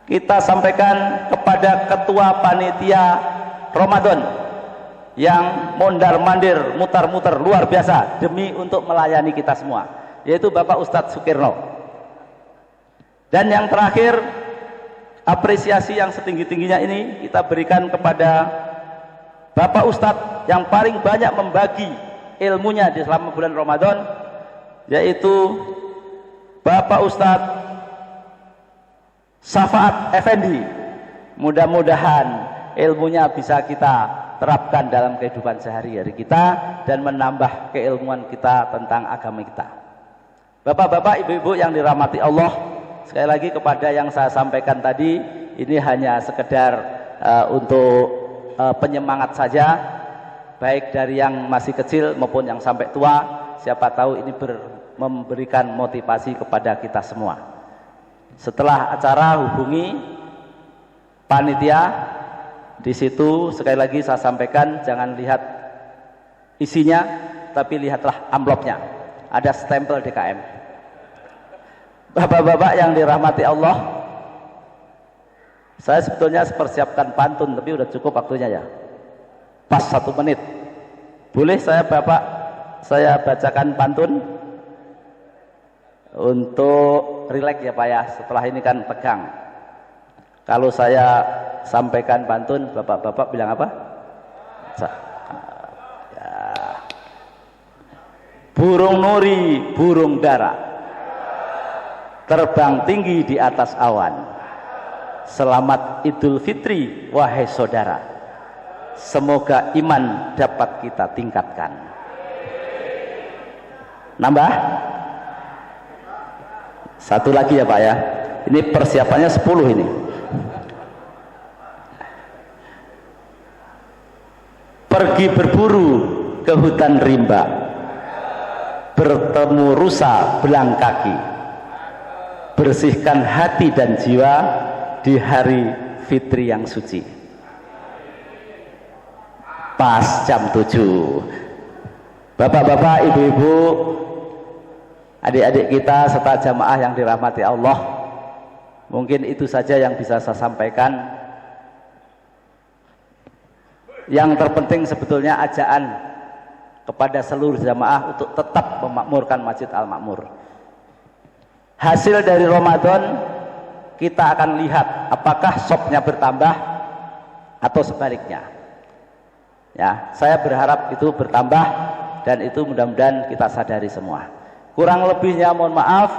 kita sampaikan kepada ketua panitia Ramadan yang mondar-mandir, mutar-mutar luar biasa demi untuk melayani kita semua, yaitu Bapak Ustadz Sukirno. Dan yang terakhir, apresiasi yang setinggi-tingginya ini kita berikan kepada Bapak Ustadz yang paling banyak membagi ilmunya di selama bulan Ramadan, yaitu Bapak Ustadz Syafaat Effendi. Mudah-mudahan ilmunya bisa kita terapkan dalam kehidupan sehari-hari kita dan menambah keilmuan kita tentang agama kita. Bapak-bapak, ibu-ibu yang dirahmati Allah, sekali lagi kepada yang saya sampaikan tadi, ini hanya sekedar untuk penyemangat saja, baik dari yang masih kecil maupun yang sampai tua. Siapa tahu ini memberikan motivasi kepada kita semua. Setelah acara hubungi panitia. Di situ sekali lagi saya sampaikan, jangan lihat isinya, tapi lihatlah amplopnya. Ada stempel DKM. Bapak-bapak yang dirahmati Allah, saya sebetulnya persiapkan pantun, tapi udah cukup waktunya ya. Pas 1 menit. Boleh saya bacakan pantun untuk rileks ya Pak ya, setelah ini kan tegang. Kalau saya sampaikan pantun, bapak-bapak bilang apa? Ya. Burung nuri, burung dara, terbang tinggi di atas awan. Selamat Idul Fitri wahai saudara. Semoga iman dapat kita tingkatkan. Nambah? Satu lagi ya Pak ya. Ini persiapannya 10 ini. Pergi berburu ke hutan rimba, bertemu rusa belang kaki, bersihkan hati dan jiwa di hari fitri yang suci. Pas jam 7. Bapak-bapak, ibu-ibu, adik-adik kita serta jamaah yang dirahmati Allah, mungkin itu saja yang bisa saya sampaikan. Yang terpenting sebetulnya ajaan kepada seluruh jamaah untuk tetap memakmurkan Masjid Al-Makmur. Hasil dari Ramadan kita akan lihat apakah shopnya bertambah atau sebaliknya. Ya, saya berharap itu bertambah dan itu mudah-mudahan kita sadari semua. Kurang lebihnya mohon maaf.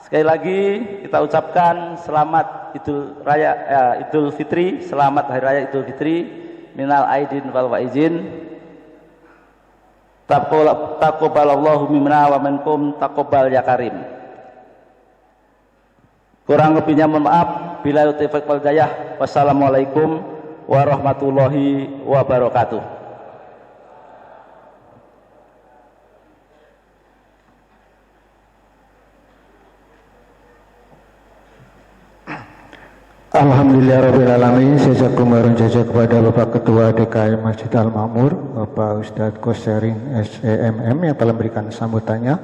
Sekali lagi kita ucapkan selamat Idul Fitri, selamat Hari Raya Idul Fitri. Minal aidin wal faizin. Taqabbalallahu minna wa minkum taqabbal ya karim. Kurang lebihnya mohon maaf. Bila taufiq wal hidayah. Wassalamualaikum warahmatullahi wabarakatuh. Alhamdulillahirrahmanirrahim. Jazakumullah khairan kepada Bapak Ketua DKM Masjid Al-Makmur, Bapak Ustadz Koserin SEMM yang telah memberikan sambutannya.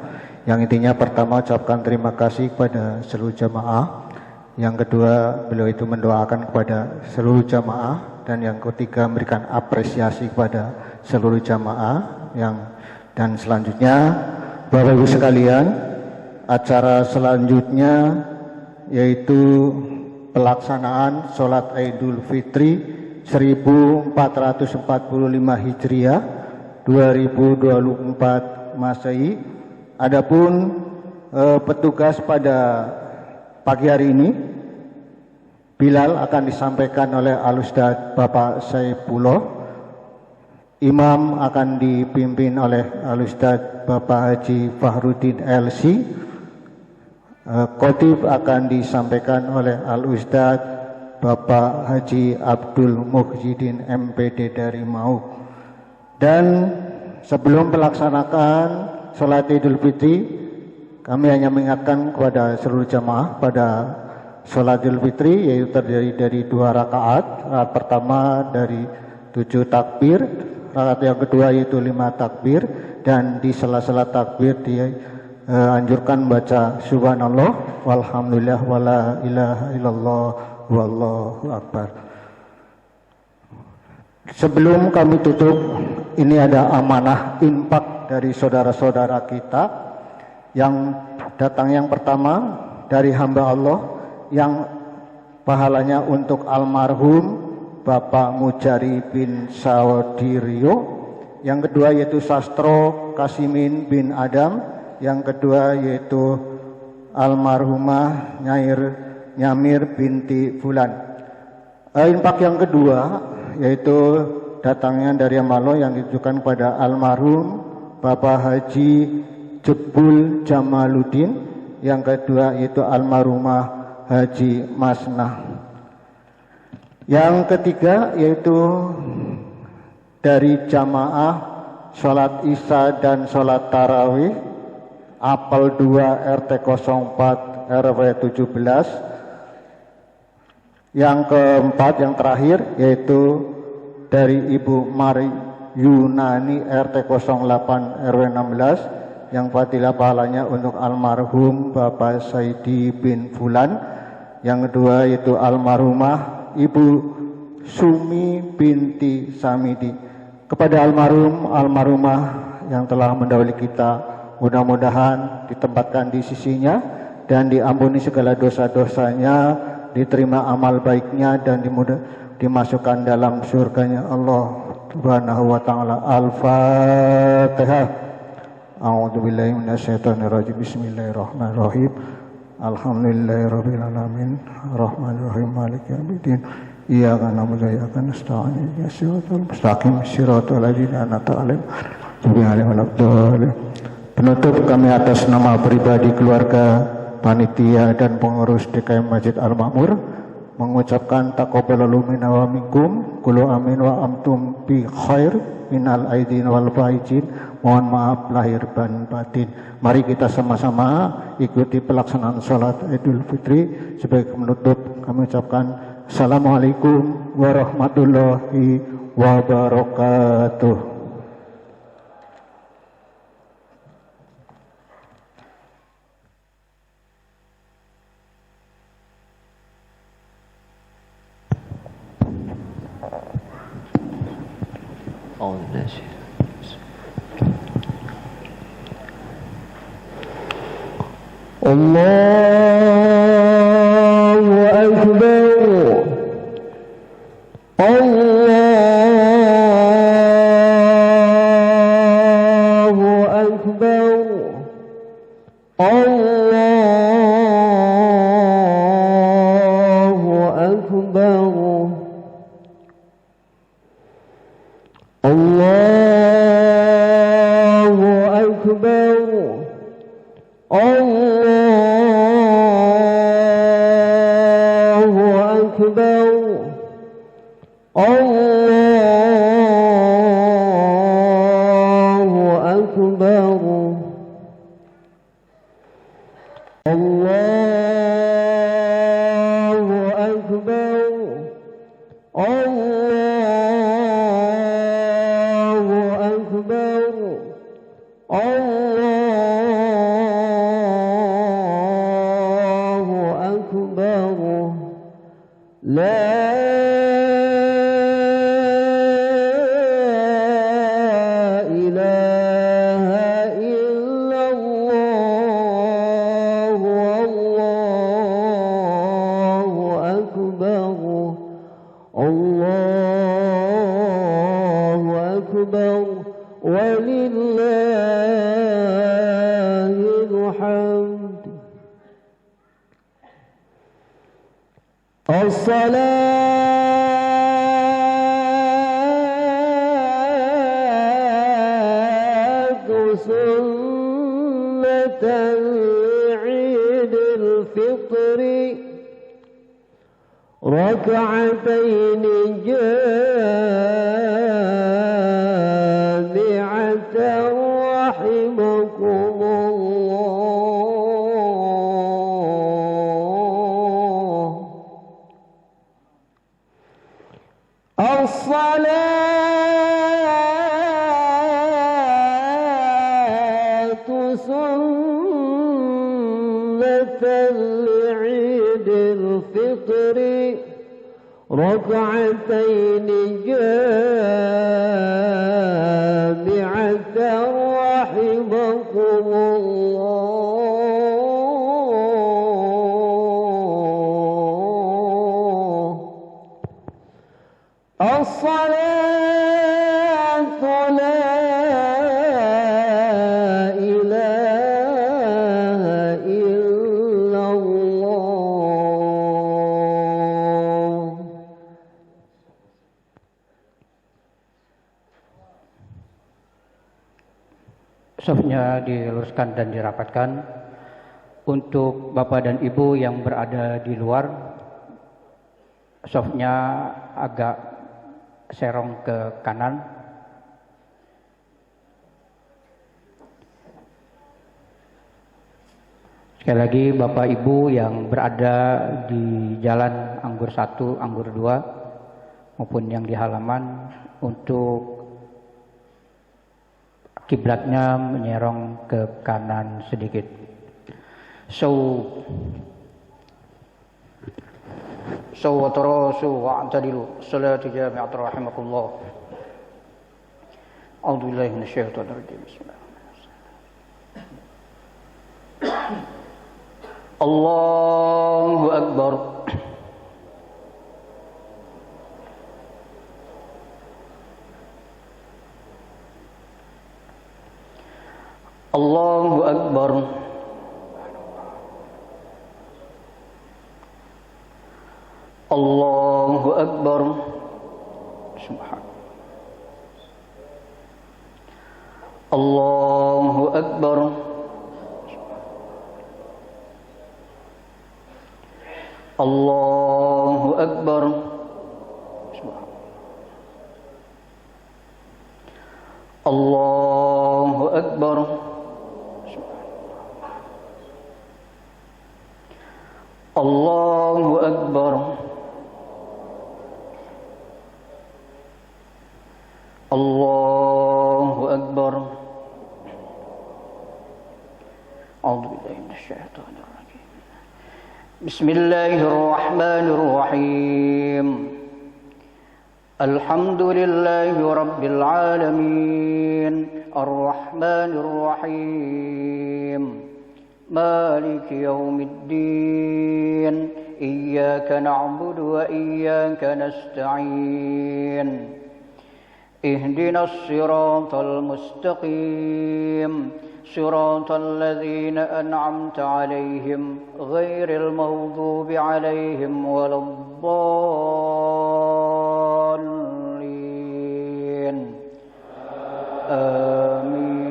Yang intinya pertama ucapkan terima kasih kepada seluruh jamaah. Yang kedua beliau itu mendoakan kepada seluruh jamaah. Dan yang ketiga memberikan apresiasi kepada seluruh jamaah. Dan selanjutnya Bapak Ibu sekalian, acara selanjutnya yaitu pelaksanaan sholat Idul Fitri 1445 Hijriah 2024 Masehi. Adapun petugas pada pagi hari ini Bilal akan disampaikan oleh Al-Ustadz Bapak Saifullah. Imam akan dipimpin oleh Al-Ustadz Bapak Haji Fahrudin LC. Khotib akan disampaikan oleh Al-Ustadz Bapak Haji Abdul Muhyiddin MPD dari Mau. Dan sebelum melaksanakan sholat Idul Fitri, kami hanya mengingatkan kepada seluruh jamaah pada sholat Idul Fitri, yaitu terdiri dari 2 rakaat. Rakaat pertama dari 7 takbir, rakaat yang kedua yaitu 5 takbir, dan di sela-sela takbir dianjurkan baca subhanallah walhamdulillah wala ilaha illallah wallahu akbar. Sebelum kami tutup, ini ada amanah infak dari saudara-saudara kita yang datang. Yang pertama dari hamba Allah yang pahalanya untuk almarhum Bapak Mujari bin Saudirio. Yang kedua yaitu Sastro Kasimin bin Adam. Yang kedua yaitu almarhumah Nyamir binti Fulan. Infak yang kedua yaitu datangnya dari Amalo yang ditujukan kepada almarhum Bapak Haji Jebul Jamaluddin. Yang kedua yaitu almarhumah Haji Masnah. Yang ketiga yaitu dari jamaah sholat Isya dan sholat Tarawih Apel 2 RT 04 RW 17. Yang keempat, yang terakhir yaitu dari Ibu Mari Yunani RT 08 RW 16 yang fadilah pahalanya untuk almarhum Bapak Saidi bin Fulan. Yang kedua yaitu almarhumah Ibu Sumi binti Samidi. Kepada almarhumah yang telah mendahului kita, mudah-mudahan ditempatkan di sisinya dan diampuni segala dosa-dosanya, diterima amal baiknya dan dimasukkan dalam surganya Allah Subhanahu wa taala. Al-Fatihah. A'udzubillahi minasyaitonirrajim. Bismillahirrahmanirrahim. Alhamdulillahirabbil alamin. Arrahmanirrahim. Maliki yaumiddin. Iyyaka na'budu wa iyyaka nasta'in. Ihdinas siratal mustaqim. Siratal ladzina an'amta 'alaihim ghairil maghdubi 'alaihim. Penutup, kami atas nama pribadi, keluarga, panitia dan pengurus DKM Masjid Al-Makmur mengucapkan taqabbalallahu minna wa minkum, kullu amin wa amtum bi khair, minal aidin wal faizin. Mohon maaf lahir dan batin. Mari kita sama-sama ikuti pelaksanaan salat Idul Fitri. Sebagai penutup kami ucapkan assalamualaikum warahmatullahi wabarakatuh. Allahu Akbar. Allahu Akbar. Allahu Akbar. Allahu Akbar. Allahu Akbar. Allahu Akbar. Allahu Akbar. Allahu Akbar. Allahu Akbar. La ilaha illallah. Allahu Akbar. Allahu Akbar. Walillahil hamd. As-salat عيد الفطر ركعتين جامعة رحمكم الله. الصلاة سنة لعيد الفطر ركعتين جامعة رحمكم الله. الصلاة لا إله إلا الله. Safnya diluruskan dan dirapatkan. Untuk Bapak dan Ibu yang berada di luar, safnya agak serong ke kanan. Sekali lagi Bapak Ibu yang berada di jalan Anggur 1, Anggur 2 maupun yang di halaman, untuk kiblatnya menyerong ke kanan sedikit. Sawatarasu wa'tadilu salatu jami'at rahimakumullah. A'udzu billahi minasyaitonir rajim. Bismillahirrahmanirrahim. Allahu akbar. Allahu akbar. Allahu akbar. Subhanallah. Allahu akbar. Allahu akbar. Allahu akbar. Allahu akbar. Allahu akbar. A'udzu billahi minasyaitonir rajim. Bismillahirrahmanirrahim. Alhamdulillahi rabbil alamin. Ar-Rahmanir Rahim. مالك يوم الدين إياك نعبد وإياك نستعين اهدنا الصراط المستقيم صراط الذين أنعمت عليهم غير المغضوب عليهم ولا الضالين آمين.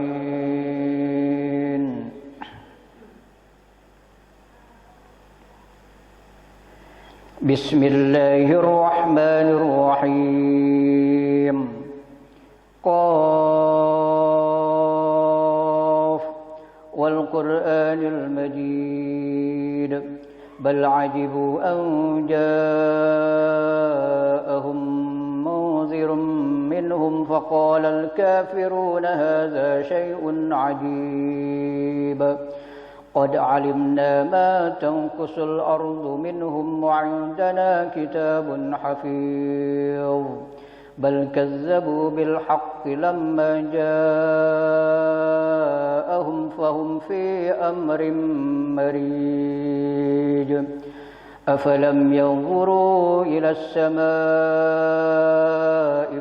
بسم الله الرحمن الرحيم. قاف والقرآن المجيد بل عجبوا أن جاءهم منذر منهم فقال الكافرون هذا شيء عجيب قد علمنا ما تنقص الأرض منهم وعندنا كتاب حفيظ بل كذبوا بالحق لما جاءهم فهم في أمر مريج أفلم ينظروا إلى السماء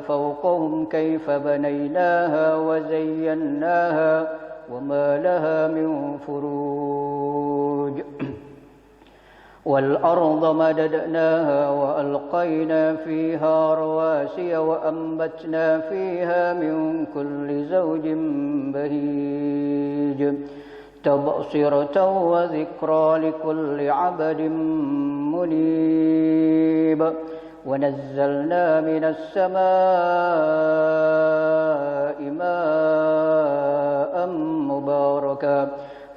فوقهم كيف بنيناها وزيناها وما لها من فروج والأرض مددناها وألقينا فيها رواسي وأنبتنا فيها من كل زوج بهيج تبصرة وذكرى لكل عبد منيب ونزلنا من السماء ماء مباركا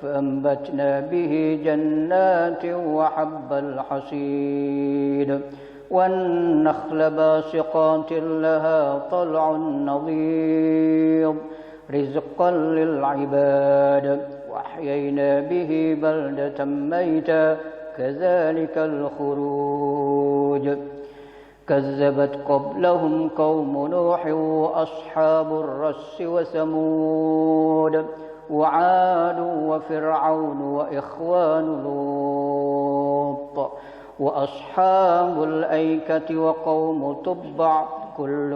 فأنبتنا به جنات وحب الحصيد والنخل باسقات لها طلع نضيد رزقا للعباد وأحيينا به بلدة ميتا كذلك الخروج كذبت قبلهم قوم نوح وأصحاب الرس وثمود وعاد وفرعون وإخوان لوط وأصحاب الأيكة وقوم تبع كل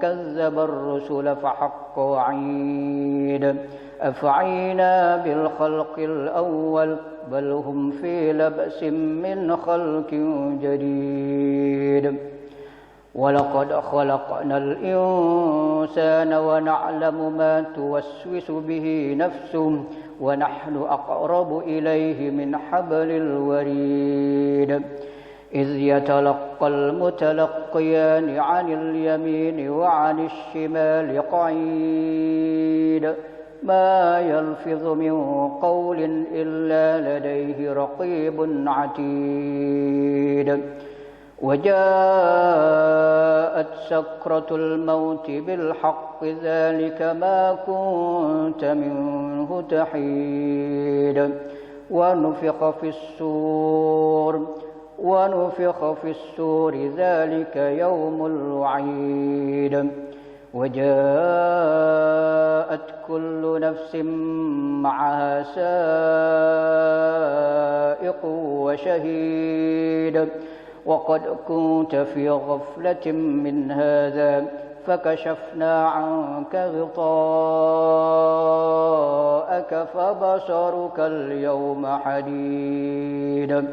كذب الرسل فحق وعيد أفعينا بالخلق الأول بل هم في لبس من خلق جديد ولقد خلقنا الإنسان ونعلم ما توسوس به نفسه ونحن أقرب إليه من حبل الوريد إذ يتلقى المتلقيان عن اليمين وعن الشمال قعيد ما يلفظ من قول إلا لديه رقيب عتيد وجاءت سكرة الموت بالحق ذلك ما كنت منه تحيد ونفخ في السور ذلك يوم الوعيد وجاءت كل نفس معها سائق وشهيد وقد كنت في غفلة من هذا فكشفنا عنك غطاءك فبصرك اليوم حديد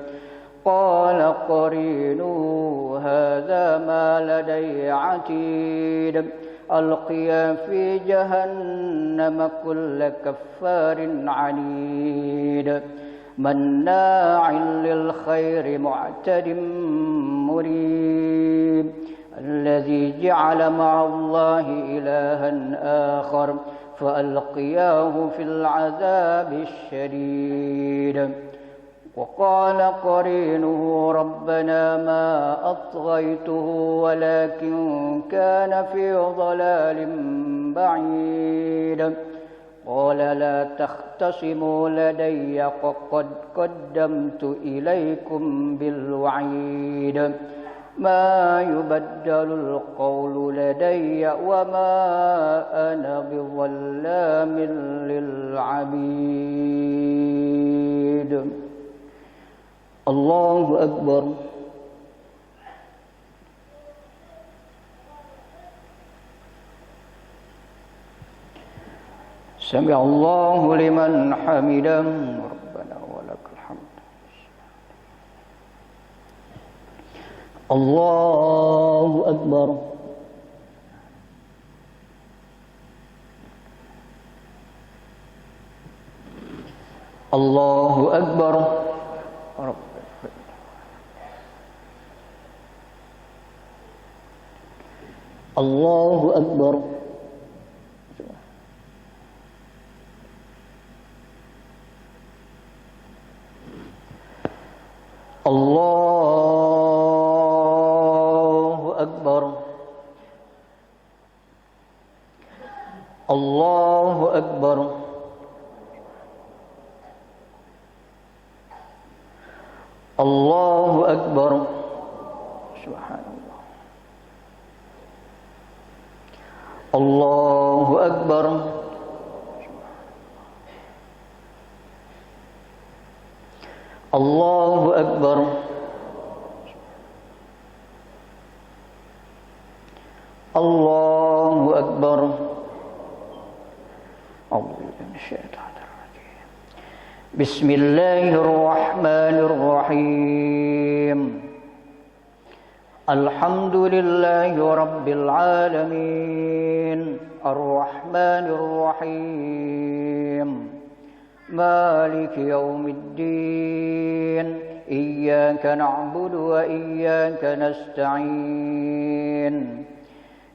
قال قرينه هذا ما لدي عتيد ألقيا في جهنم كل كفار عنيد مناع للخير معتد مريب الذي جعل مع الله إلها آخر فألقياه في العذاب الشديد وقال قرينه ربنا ما أطغيته ولكن كان في ضلال بعيد قال لا تختصموا لدي وقد قدمت إليكم بالوعيد ما يبدل القول لدي وما أنا بظلام للعبيد الله أكبر سمع الله لمن حمده ربنا ولك الحمد الله أكبر الله أكبر الله أكبر الله أكبر الله أكبر الله أكبر سبحان الله الله أكبر الله أكبر الله أكبر أعوذ بالله من الشيطان الرجيم بسم الله الرحمن الرحيم الحمد لله رب العالمين الرحمن الرحيم مالك يوم الدين إياك نعبد وإياك نستعين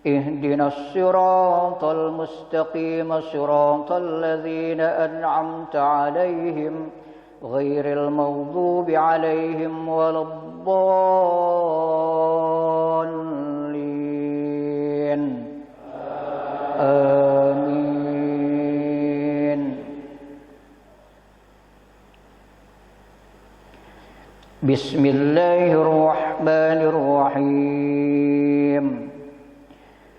اهدنا الصراط المستقيم صراط الذين أنعمت عليهم غير المغضوب عليهم ولا الضالين آمين. بسم الله الرحمن الرحيم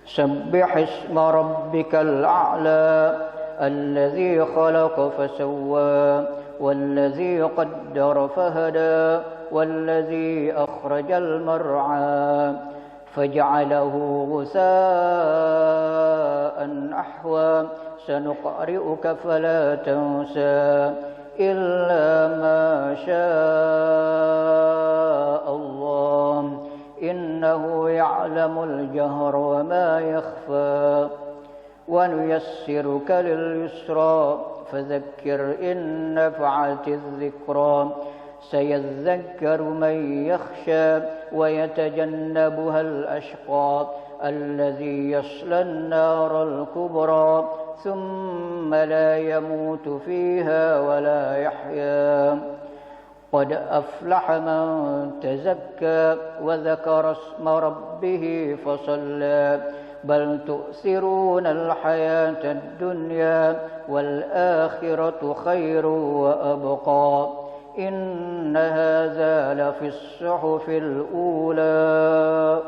سبح اسم ربك الأعلى الذي خلق فسوى والذي قدر فهدى والذي أخرج المرعى فجعله غثاء أحوى سنقرئك فلا تنسى إلا ما شاء الله إنه يعلم الجهر وما يخفى ونيسرك لليسرى فذكر إن نفعت الذكرى سيذكر من يخشى ويتجنبها الأشقى الذي يصلى النار الكبرى ثم لا يموت فيها ولا يحيا قد أفلح من تزكى وذكر اسم ربه فصلى بل تؤثرون الحياة الدنيا والآخرة خير وأبقى إن هذا لفي الصحف الأولى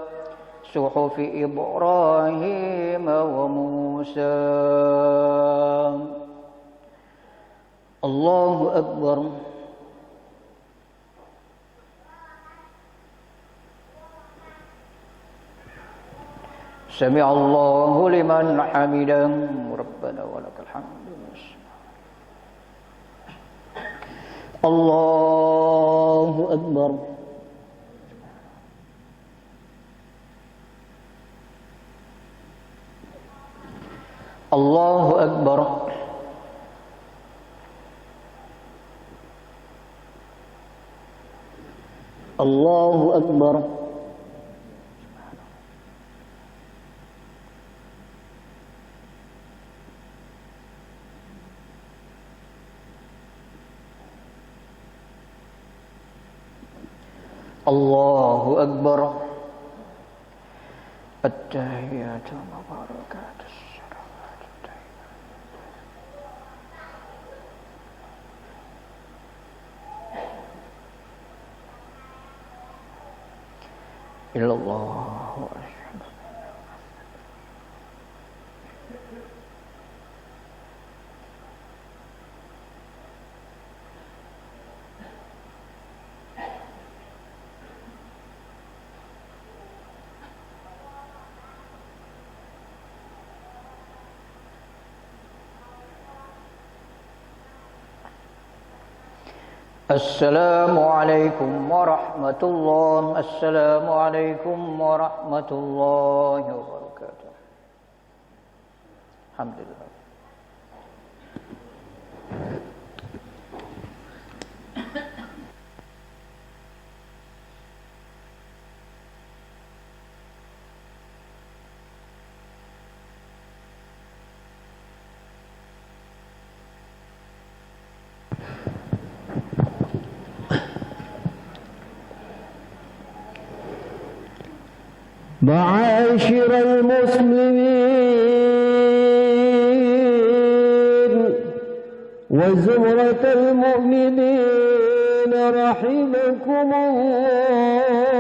صحف إبراهيم وموسى. الله أكبر. سمع الله لمن حمده ربنا ولك الحمد. الله أكبر. الله أكبر. الله أكبر. الله أكبر. التحيات المباركات الصلوات إلا الله أشهد. السلام عليكم ورحمة الله. السلام عليكم ورحمة الله وبركاته. الحمد لله. معاشر المسلمين وزمرة المؤمنين رحمكم الله.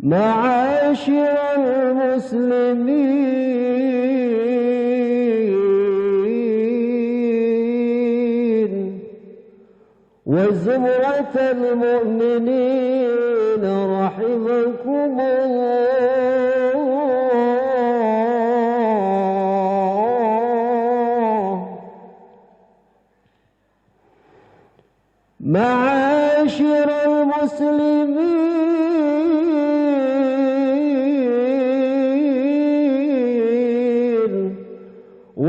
معاشر المسلمين وزمرة المؤمنين رحمكم الله. معاشر المسلمين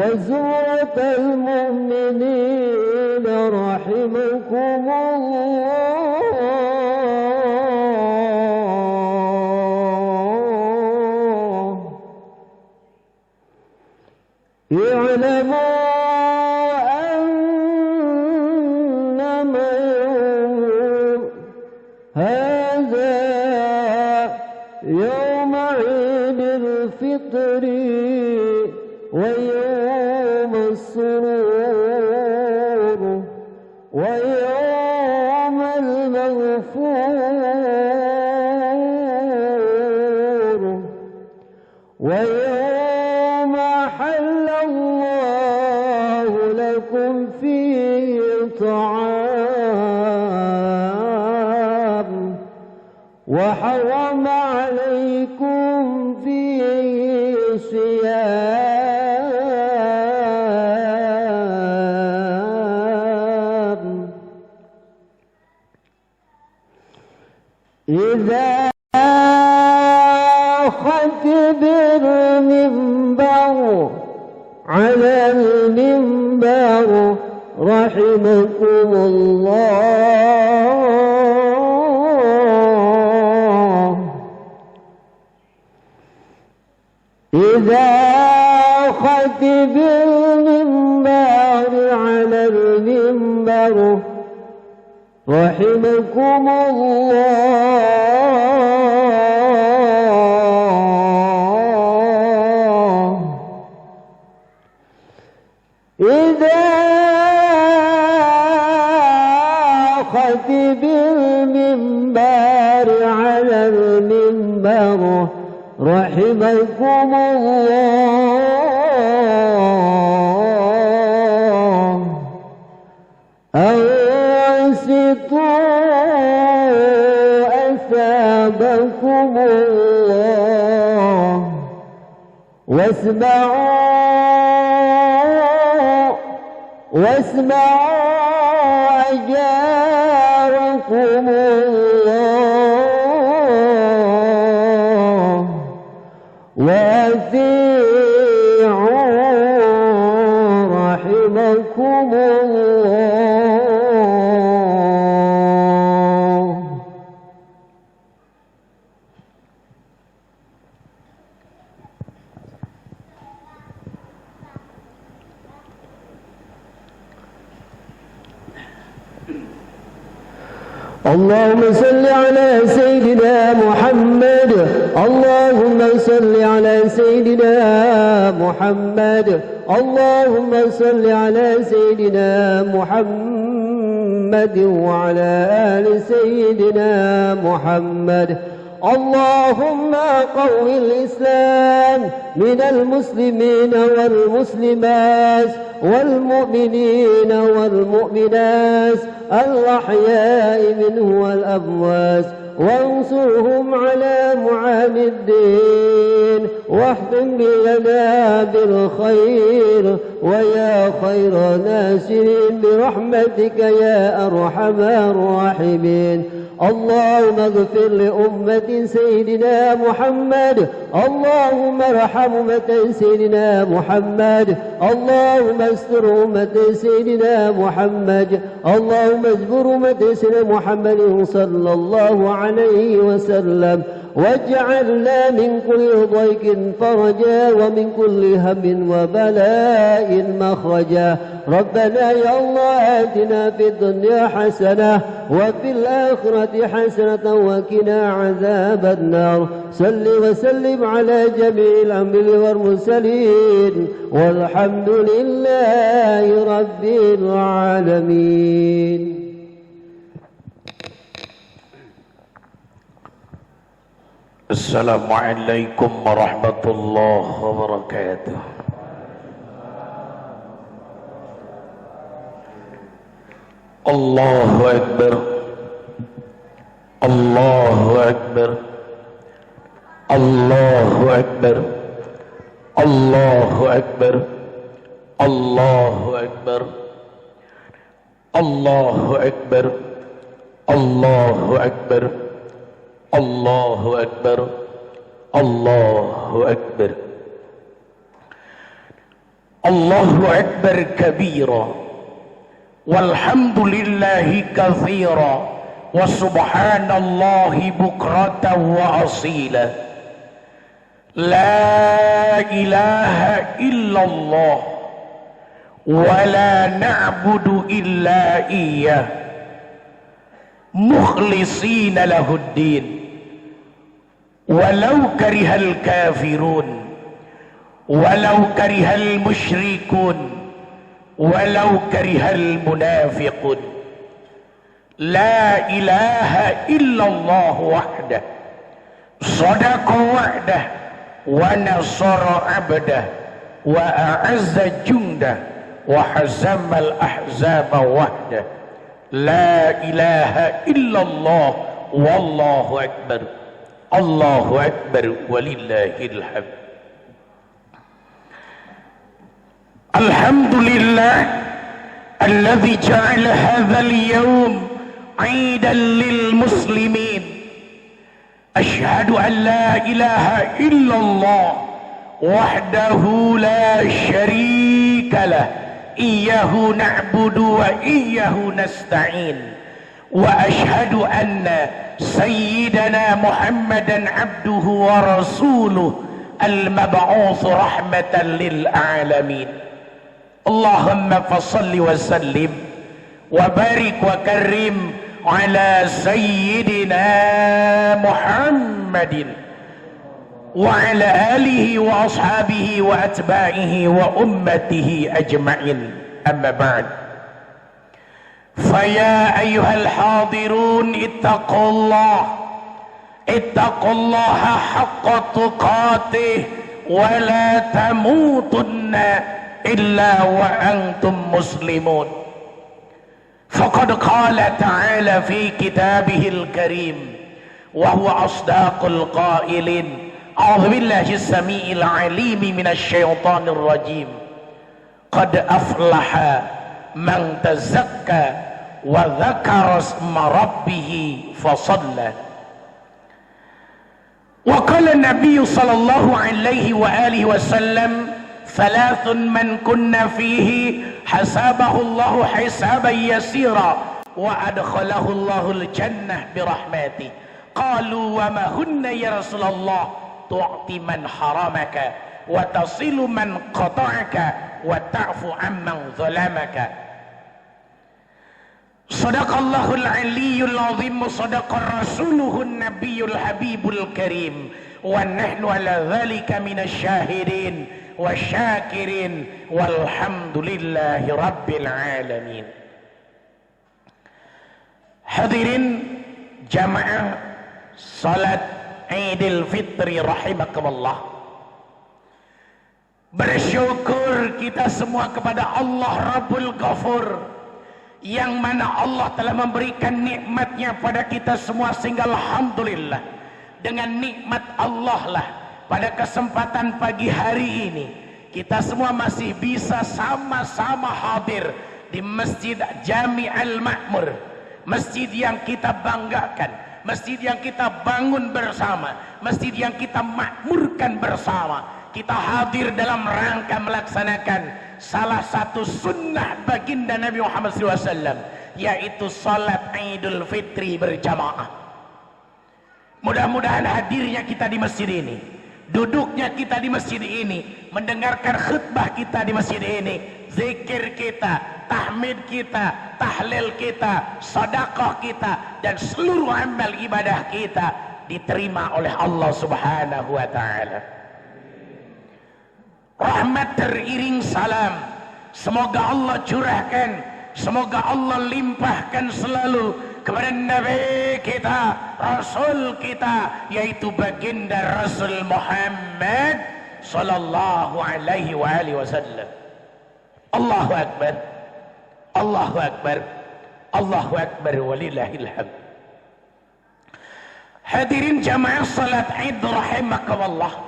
وزوجة المؤمنين رحمكم الله. اعلموا أنما يوم هذا يوم عيد الفطر ويوم السرور ويوم المغفور ويوم حل الله لكم فيه طعام وحرم عليكم فيه صيام. إذا خطب المنبر على المنبر رحمكم الله. إذا خطب المنبر على المنبر رحمكم الله. إذا خطب المنبر على المنبر رحمكم الله. أنصتوا أثابكم الله واسمعوا أجاركم الله وأطيعوا رحمكم الله. اللهم صل على سيدنا محمد. اللهم صل على سيدنا محمد. اللهم صل على سيدنا محمد وعلى آل سيدنا محمد. اللهم قو الإسلام من المسلمين والمسلمات والمؤمنين والمؤمنات الأحياء منه والأموات وانصرهم على معاني الدين واحكم بينا بالخير ويا خير ناصرين برحمتك يا أرحم الراحمين. اللهم اغفر لأمة سيدنا محمد. اللهم ارحم أمة سيدنا محمد. اللهم استر أمة سيدنا محمد. اللهم اجبر أمة سيدنا محمد صلى الله عليه وسلم واجعلنا من كل ضيق فرجا ومن كل هم وبلاء مخرجا. ربنا يا الله آتنا في الدنيا حسنة وفي الآخرة حسنة وقنا عذاب النار. صل وسلم على جميع الأنبياء والمرسلين والحمد لله رب العالمين. Assalamualaikum warahmatullahi wabarakatuh. Allahu Akbar. Allahu Akbar. Allahu Akbar. Allahu Akbar. Allahu Akbar. Allahu Akbar. Allahu Akbar. Allahu Akbar. Allahu Akbar. Allahu Akbar kabira, walhamdulillahi katsira, wa subhanallahi bukratan wa asila. La ilaha illallah wa la na'budu illa iyyah mukhlisina lahuddin walau karihal kafirun walau karihal musyrikun walau karihal munafiqun. La ilaha illallah wahdah sadaqa wa'dah wa nasara abdah wa a'azza jundah wa hazamal ahzaba wahdah. La ilaha illallah wallahu akbar. Allahu akbar walillahil hamd. Alhamdulillah alladzi ja'ala hadzal yawm 'aidan lil muslimin. أشهد أن لا إله إلا الله وحده لا شريك له إياه نعبد وإياه نستعين وأشهد أن سيدنا محمدا عبده ورسوله المبعوث رحمة للعالمين. اللهم فصل وسلم وبارك وكرم على سيدنا محمد وعلى آله وأصحابه وأتباعه وأمته أجمعين. أما بعد، فيا أيها الحاضرون اتقوا الله حق تقاته ولا تموتن إلا وأنتم مسلمون. فقد قال تعالى في كتابه الكريم وهو أصدق القائلين: أعوذ بالله السميع العليم من الشيطان الرجيم. قد أفلح من تزكى وذكر اسم ربه فصلى. وقال النبي صلى الله عليه وآله وسلم: ثلاث من كنا فيه حسابه الله حسابا يسيرا وأدخله الله الجنة برحمته. قالوا وما هن يا رسول الله؟ تعطي من حرمك وتصل من قطعك وتعفو عمن ظلمك. صدق الله العلي العظيم صدق رسوله النبي الحبيب الكريم ونحن على ذلك من الشاهدين والشاكرين والحمد لله رب العالمين. Hadirin jamaah salat Idul Fitri rahimakumullah. Bersyukur kita semua kepada Allah Rabbul Ghafur, yang mana Allah telah memberikan nikmatnya pada kita semua, sehingga alhamdulillah dengan nikmat Allah lah pada kesempatan pagi hari ini kita semua masih bisa sama-sama hadir di Masjid Jami Al-Ma'mur, masjid yang kita banggakan, masjid yang kita bangun bersama, masjid yang kita makmurkan bersama. Kita hadir dalam rangka melaksanakan salah satu sunnah baginda Nabi Muhammad SAW, yaitu salat Idul Fitri berjamaah. Mudah-mudahan hadirnya kita di masjid ini, duduknya kita di masjid ini, mendengarkan khutbah kita di masjid ini, zikir kita, tahmid kita, tahlil kita, sedekah kita, dan seluruh amal ibadah kita diterima oleh Allah Subhanahu wa taala. Rahmat teriring salam semoga Allah curahkan, semoga Allah limpahkan selalu kepada Nabi kita, Rasul kita, yaitu baginda Rasul Muhammad sallallahu alaihi wasallam. Allahu akbar, Allahu akbar, Allahu akbar walillahil hamd. Hadirin jamaah salat Id rahimakumullah,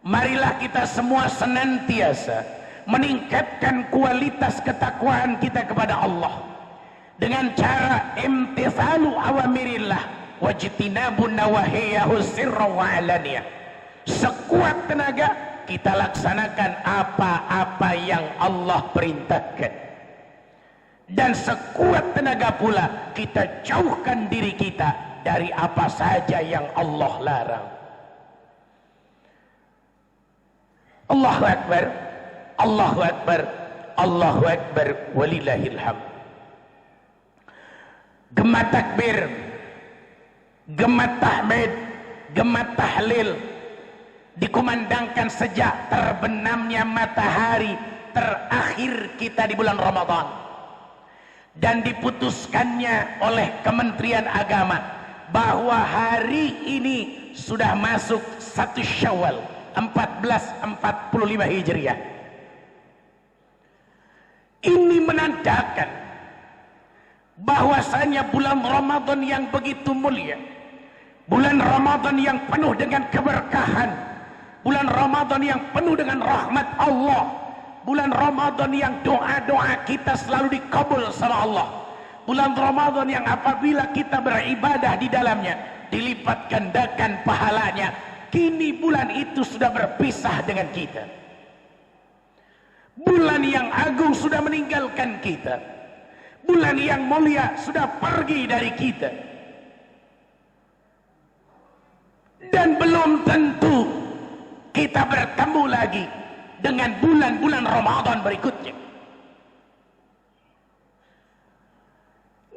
marilah kita semua senantiasa meningkatkan kualitas ketakwaan kita kepada Allah dengan cara imtithalu awamirillah wajtinabun nawahiyahu sirran wa alaniyah. Sekuat tenaga kita laksanakan apa-apa yang Allah perintahkan. Dan sekuat tenaga pula kita jauhkan diri kita dari apa saja yang Allah larang. Allahu Akbar, Allahu Akbar, Allahu Akbar, walillahil hamd. Gema takbir, gema tahmid, gema tahlil dikumandangkan sejak terbenamnya matahari terakhir kita di bulan Ramadan, dan diputuskannya oleh Kementerian Agama bahwa hari ini sudah masuk 1 Syawal 1445 Hijriah. Ini menandakan bahwasanya bulan Ramadan yang begitu mulia, bulan Ramadan yang penuh dengan keberkahan, bulan Ramadan yang penuh dengan rahmat Allah, bulan Ramadan yang doa-doa kita selalu dikabul sama Allah, bulan Ramadan yang apabila kita beribadah di dalamnya dilipat gandakan pahalanya. Kini bulan itu sudah berpisah dengan kita, bulan yang agung sudah meninggalkan kita, bulan yang mulia sudah pergi dari kita, dan belum tentu kita bertemu lagi dengan bulan-bulan Ramadan berikutnya.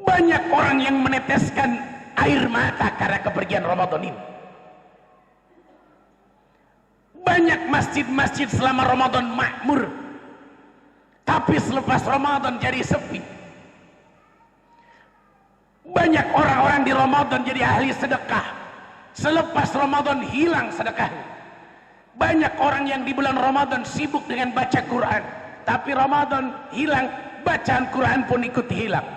Banyak orang yang meneteskan air mata karena kepergian Ramadan ini. Banyak masjid-masjid selama Ramadan makmur, tapi selepas Ramadan jadi sepi. Banyak orang-orang di Ramadan jadi ahli sedekah, selepas Ramadan hilang sedekahnya. Banyak orang yang di bulan Ramadan sibuk dengan baca Quran, tapi Ramadan hilang, bacaan Quran pun ikut hilang.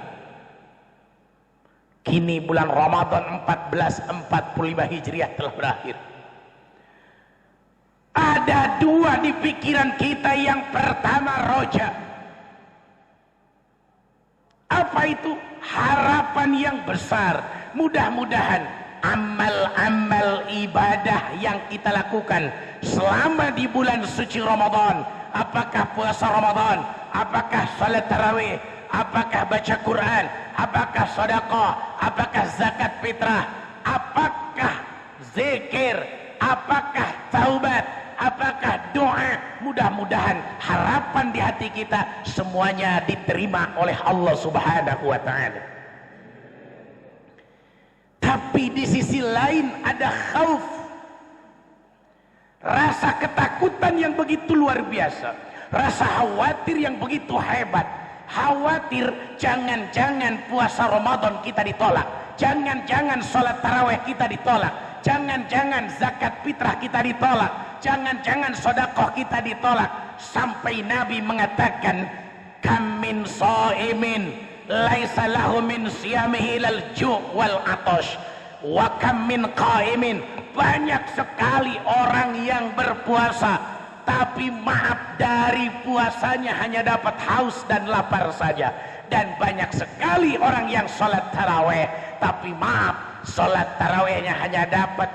Kini bulan Ramadan 1445 Hijriah telah berakhir. Ada dua di pikiran kita. Yang pertama, roja. Apa itu? Harapan yang besar. Mudah-mudahan amal-amal ibadah yang kita lakukan selama di bulan suci Ramadan, apakah puasa Ramadan, apakah salat tarawih, apakah baca Quran, apakah sedekah, apakah zakat fitrah, apakah zikir, apakah taubat, apakah doa, mudah-mudahan harapan di hati kita semuanya diterima oleh Allah Subhanahu wa ta'ala. Tapi di sisi lain ada khauf, rasa ketakutan yang begitu luar biasa, rasa khawatir yang begitu hebat. Khawatir jangan-jangan puasa Ramadan kita ditolak, jangan-jangan sholat tarawih kita ditolak, jangan-jangan zakat fitrah kita ditolak, jangan-jangan sedekah kita ditolak. Sampai Nabi mengatakan, kam min shaimin laisa lahu min siyamihi ilal ju' wal atash wa kam min qaimin. Banyak sekali orang yang berpuasa, tapi maaf, dari puasanya hanya dapat haus dan lapar saja. Dan banyak sekali orang yang sholat taraweh, tapi maaf, sholat tarawehnya hanya dapat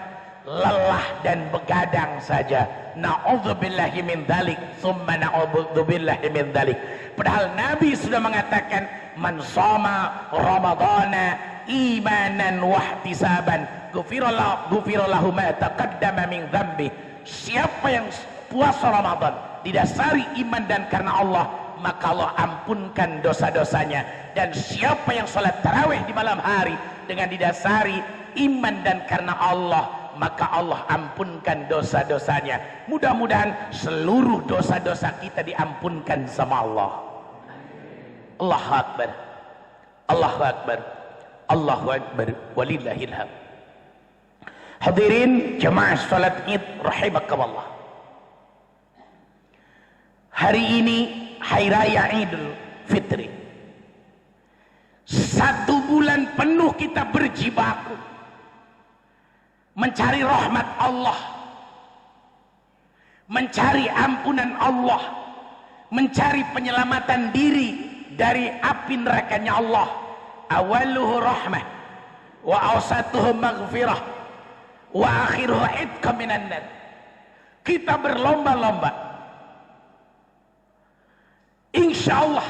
lelah dan begadang saja. Na'udzubillahi min dzalik, tsumma na'udzubillahi min dzalik. Padahal Nabi sudah mengatakan, man shoma ramadhana imanan wahtisaban ghufira lahu ma taqaddama min dzambi. Siapa yang puasa Ramadan didasari iman dan karena Allah, maka Allah ampunkan dosa-dosanya. Dan siapa yang sholat tarawih di malam hari dengan didasari iman dan karena Allah, maka Allah ampunkan dosa-dosanya. Mudah-mudahan seluruh dosa-dosa kita diampunkan sama Allah. Allahu Akbar, Allahu Akbar, Allahu Akbar, walillahil hamd. Hadirin jemaah salat Id rahimakumullah. Hari ini hari raya Idul Fitri. 1 bulan penuh kita berjibaku mencari rahmat Allah, mencari ampunan Allah, mencari penyelamatan diri dari api nerakanya Allah. Awaluhu rahmah, wa awsatuhu maghfirah, wa akhiruhu idqa minan nar. Kita berlomba-lomba. Insya Allah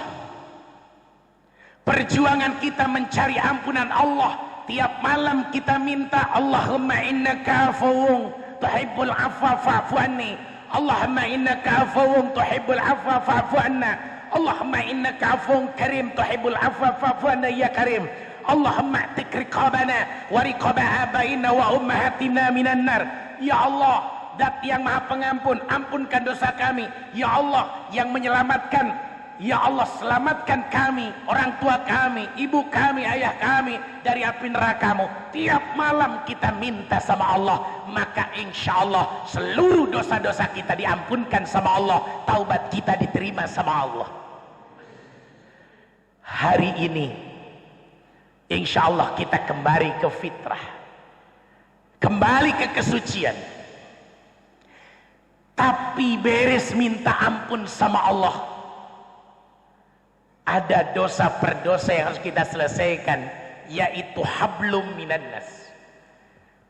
perjuangan kita mencari ampunan Allah. Tiap malam kita minta, Allahumma innaka afuwun tuhibbul afwa fa'fu anni. Allahumma innaka afuwun tuhibbul afwa fa'fu anna. Allahumma innaka afuwun karim tuhibbul afwa fa'fu anna ya karim. Allahumma atik riqabana wa riqaba abaina wa ummahatina minan nar. Ya Allah, Zat yang Maha Pengampun, ampunkan dosa kami. Ya Allah yang menyelamatkan, ya Allah selamatkan kami, orang tua kami, ibu kami, ayah kami dari api neraka-Mu. Tiap malam kita minta sama Allah, maka insya Allah seluruh dosa-dosa kita diampunkan sama Allah, taubat kita diterima sama Allah. Hari ini insya Allah kita kembali ke fitrah, kembali ke kesucian. Tapi beres minta ampun sama Allah, ada dosa per dosa yang harus kita selesaikan, yaitu hablum minannas.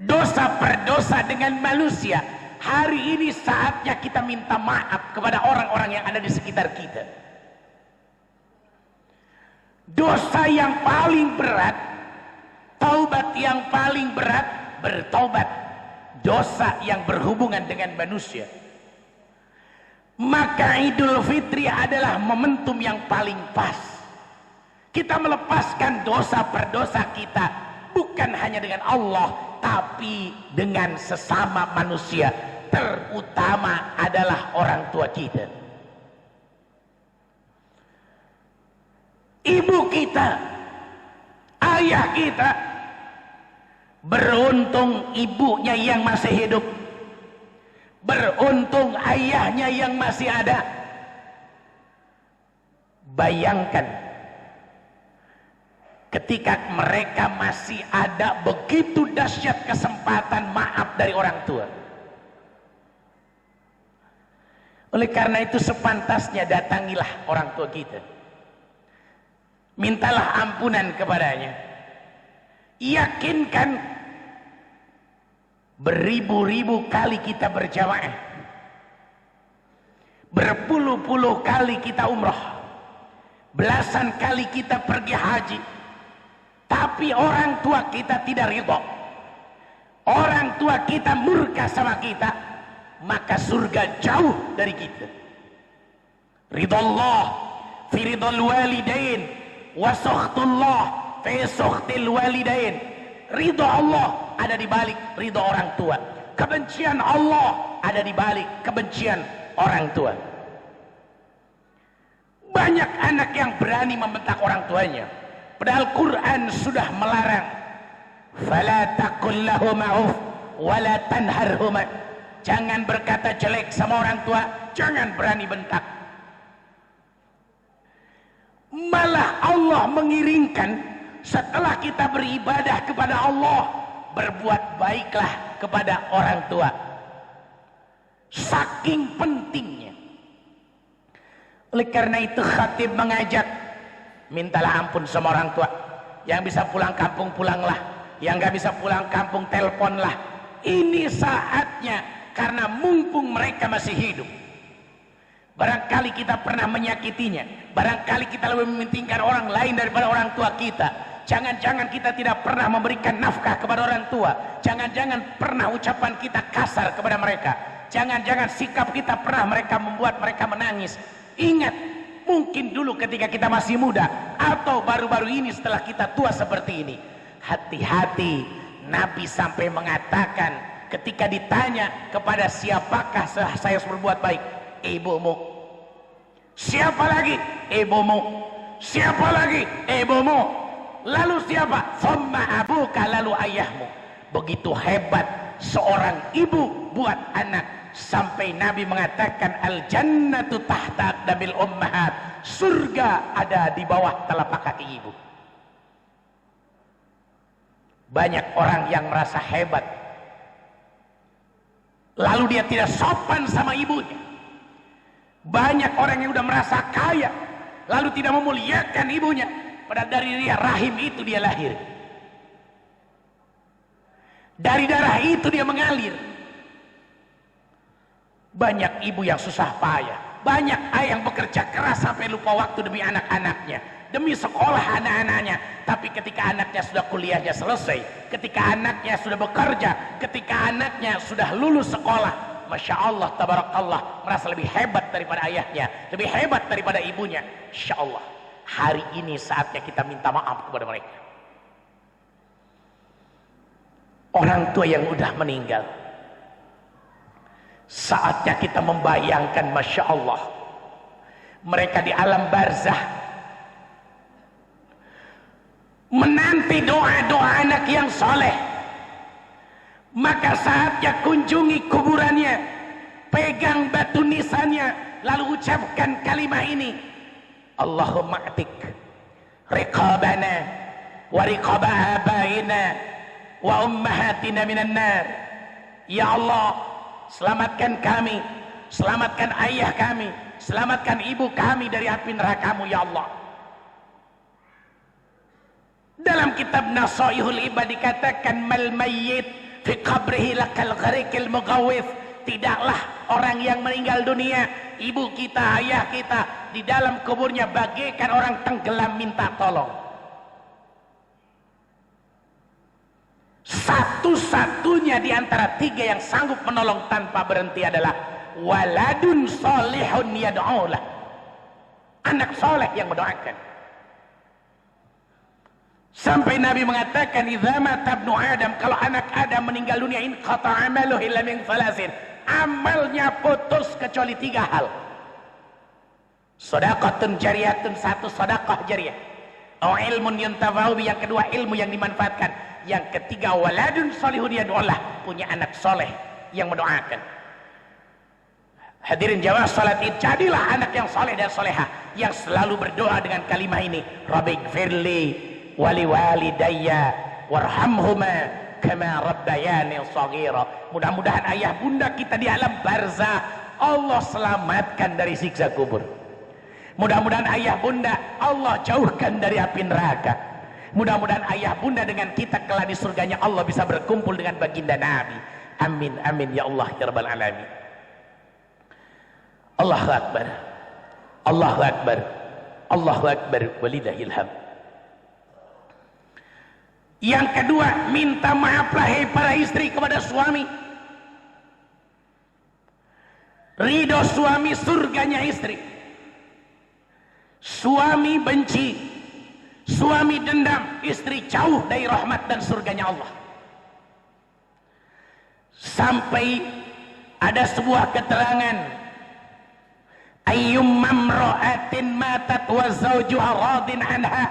Dosa per dosa dengan manusia. Hari ini saatnya kita minta maaf kepada orang-orang yang ada di sekitar kita. Dosa yang paling berat, taubat yang paling berat, bertaubat. Dosa yang berhubungan dengan manusia. Maka Idul Fitri adalah momentum yang paling pas. Kita melepaskan dosa per dosa kita, bukan hanya dengan Allah, tapi dengan sesama manusia, terutama adalah orang tua kita, ibu kita, ayah kita. Beruntung ibunya yang masih hidup, beruntung ayahnya yang masih ada. Bayangkan ketika mereka masih ada, begitu dahsyat kesempatan maaf dari orang tua. Oleh karena itu sepantasnya datangilah orang tua kita, mintalah ampunan kepadanya. Yakinkan, beribu-ribu kali kita berjamaah, berpuluh-puluh kali kita umrah, belasan kali kita pergi haji, tapi orang tua kita tidak ridha, orang tua kita murka sama kita, maka surga jauh dari kita. Ridallah fi ridal walidain wa sakhtullah fi sakhtil walidain. Ridha Allah ada di balik ridha orang tua. Kebencian Allah ada di balik kebencian orang tua. Banyak anak yang berani membentak orang tuanya, padahal Quran sudah melarang. Fala taqul lahuma uff wala tanharhuma. Jangan berkata jelek sama orang tua, jangan berani bentak. Malah Allah mengiringkan, setelah kita beribadah kepada Allah, berbuat baiklah kepada orang tua. Saking pentingnya. Oleh karena itu khatib mengajak, mintalah ampun sama orang tua. Yang bisa pulang kampung pulanglah, yang gak bisa pulang kampung teleponlah. Ini saatnya, karena mumpung mereka masih hidup. Barangkali kita pernah menyakitinya, barangkali kita lebih mementingkan orang lain daripada orang tua kita. Jangan-jangan kita tidak pernah memberikan nafkah kepada orang tua. Jangan-jangan pernah ucapan kita kasar kepada mereka. Jangan-jangan sikap kita pernah membuat mereka menangis. Ingat, mungkin dulu ketika kita masih muda, atau baru-baru ini setelah kita tua seperti ini. Hati-hati, Nabi sampai mengatakan ketika ditanya kepada siapakah saya harus berbuat baik, ibumu. Siapa lagi? Ibumu. Siapa lagi? Ibumu. Lalu siapa? Thumma abuka, lalu ayahmu. Begitu hebat seorang ibu buat anak, sampai Nabi mengatakan al jannatu tahta aqdabil ummahat. Surga ada di bawah telapak kaki ibu. Banyak orang yang merasa hebat, lalu dia tidak sopan sama ibunya. Banyak orang yang sudah merasa kaya, lalu tidak memuliakan ibunya. Padahal dari dia rahim itu dia lahir, dari darah itu dia mengalir. Banyak ibu yang susah payah, banyak ayah yang bekerja keras sampai lupa waktu demi anak-anaknya, demi sekolah anak-anaknya. Tapi ketika anaknya sudah kuliahnya selesai, ketika anaknya sudah bekerja, ketika anaknya sudah lulus sekolah, Masya Allah, tabarakallah, merasa lebih hebat daripada ayahnya, lebih hebat daripada ibunya. Insya Allah, hari ini saatnya kita minta maaf kepada mereka. Orang tua yang udah meninggal, saatnya kita membayangkan, Masya Allah, mereka di alam barzah menanti doa-doa anak yang soleh. Maka saatnya kunjungi kuburannya, pegang batu nisannya, lalu ucapkan kalimat ini, Allahumma atik riqabana wa riqaba abaina wa ummahatina minan nar. Ya Allah, selamatkan kami, selamatkan ayah kami, selamatkan ibu kami dari api neraka-Mu ya Allah. Dalam kitab Nasaihul Ibad dikatakan, mal mayyit fi qabrihi lakal gharikil mughawith. Tidaklah orang yang meninggal dunia, ibu kita, ayah kita, di dalam kuburnya bagaikan orang tenggelam minta tolong. Satu-satunya di antara tiga yang sanggup menolong tanpa berhenti adalah waladun solehun yad'ulah, anak soleh yang mendoakan. Sampai Nabi mengatakan, idza mata ibnu Adam, kalau anak Adam meninggal dunia, in qata amaluhu illa min thalasin, amalnya putus kecuali tiga hal. Shadaqatun jariyatun, satu sedekah jariyah, au ilmun yuntafa'u bi, yang kedua ilmu yang dimanfaatkan, yang ketiga waladun shalihun yad'ulah, punya anak soleh yang mendoakan. Hadirin jamaah salat Id, jadilah anak yang soleh dan solehah yang selalu berdoa dengan kalimat ini, Rabbighfirli wali walidayya warhamhuma kama rabbayani shaghira. Mudah-mudahan ayah bunda kita di alam barzah Allah selamatkan dari siksa kubur. Mudah-mudahan ayah bunda Allah jauhkan dari api neraka. Mudah-mudahan ayah bunda dengan kita kelak di surganya Allah bisa berkumpul dengan baginda Nabi. Amin amin ya Allah ya rabbal alamin. Allahu akbar, Allahu akbar, Allahu akbar, walillahil hamd. Yang kedua, minta maaflah hai para istri kepada suami. Ridho suami, surganya istri. Suami benci, suami dendam, istri jauh dari rahmat dan surganya Allah. Sampai ada sebuah keterangan, ayyum mamra'atin matat wa zawjuha radin anha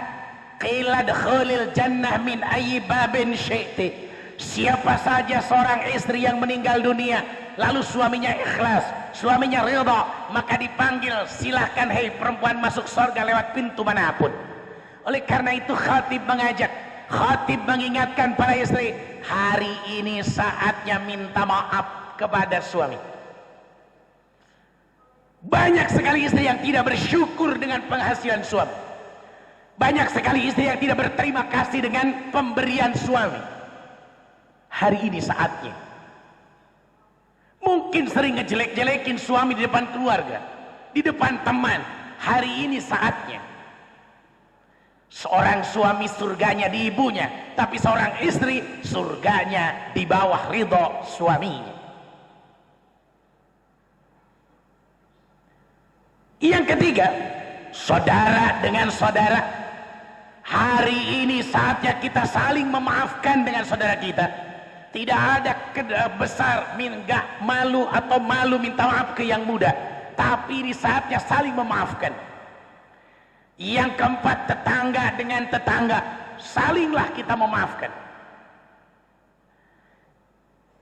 qila dkhulil jannah min ayyi babin syi'ti. Siapa saja seorang istri yang meninggal dunia lalu suaminya ikhlas, suaminya ridha, maka dipanggil, silahkan hei perempuan masuk surga lewat pintu manapun. Oleh karena itu khatib mengajak, khatib mengingatkan para istri, hari ini saatnya minta maaf kepada suami. Banyak sekali istri yang tidak bersyukur dengan penghasilan suami. Banyak sekali istri yang tidak berterima kasih dengan pemberian suami. Hari ini saatnya. Mungkin sering ngejelek-jelekin suami di depan keluarga, di depan teman. Hari ini saatnya. Seorang suami surganya di ibunya, tapi seorang istri surganya di bawah ridho suaminya. Yang ketiga, saudara dengan saudara. Hari ini saatnya kita saling memaafkan dengan saudara kita. Tidak ada besar enggak malu atau malu minta maaf ke yang muda, tapi ini saatnya saling memaafkan. Yang keempat, tetangga dengan tetangga, salinglah kita memaafkan.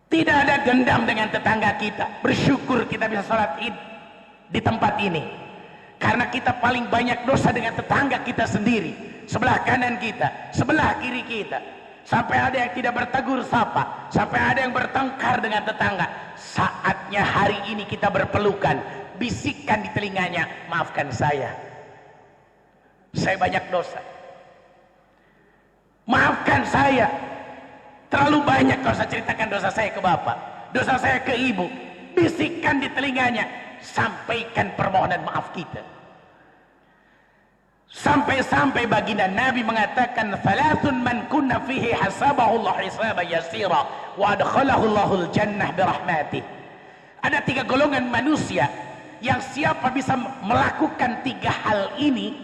Tidak ada dendam dengan tetangga kita. Bersyukur kita bisa sholat Id di tempat ini, karena kita paling banyak dosa dengan tetangga kita sendiri, sebelah kanan kita, sebelah kiri kita. Sampai ada yang tidak bertegur sapa, sampai ada yang bertengkar dengan tetangga. Saatnya hari ini kita berpelukan, bisikkan di telinganya, maafkan saya banyak dosa, maafkan saya, terlalu banyak kalau saya ceritakan dosa saya ke bapak, dosa saya ke ibu. bisikkan di telinganya, sampaikan permohonan maaf kita. Sampai-sampai baginda Nabi mengatakan, "Thalathun man kunna fihi hasabahu Allah hisaban yasira wa adkhalahu Allahul jannah birahmatih." Ada 3 golongan manusia yang siapa bisa melakukan 3 hal ini,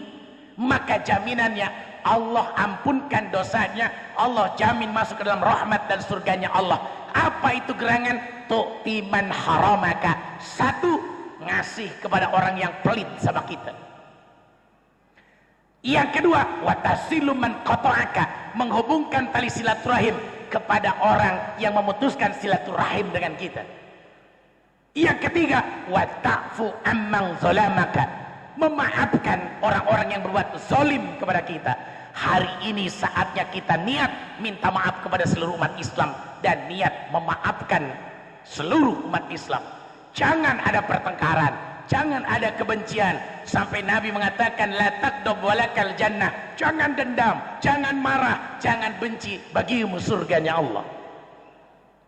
maka jaminannya Allah ampunkan dosanya, Allah jamin masuk ke dalam rahmat dan surganya Allah. Apa itu gerangan? Tu'timan haramaka. 1, ngasih kepada orang yang pelit sama kita. Yang kedua, watasilu man qata'aka, menghubungkan tali silaturahim kepada orang yang memutuskan silaturahim dengan kita. Yang ketiga, wata'fu amman zalamaka, memaafkan orang-orang yang berbuat zalim kepada kita. Hari ini saatnya kita niat minta maaf kepada seluruh umat Islam dan niat memaafkan seluruh umat Islam. Jangan ada pertengkaran, jangan ada kebencian. Sampai Nabi mengatakan, la taqdab walakal jannah, jangan dendam, jangan marah, jangan benci, bagimu surganya Allah.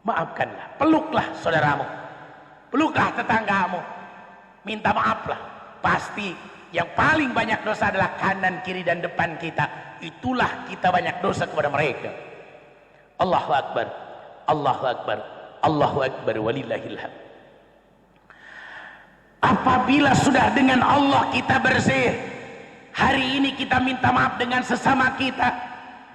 Maafkanlah, peluklah saudaramu, peluklah tetanggamu, minta maaflah. Pasti yang paling banyak dosa adalah kanan, kiri, dan depan kita. Itulah kita banyak dosa kepada mereka. Allahu Akbar, Allahu Akbar, Allahu Akbar, walillahil hamd. Apabila sudah dengan Allah kita bersih, hari ini kita minta maaf dengan sesama kita,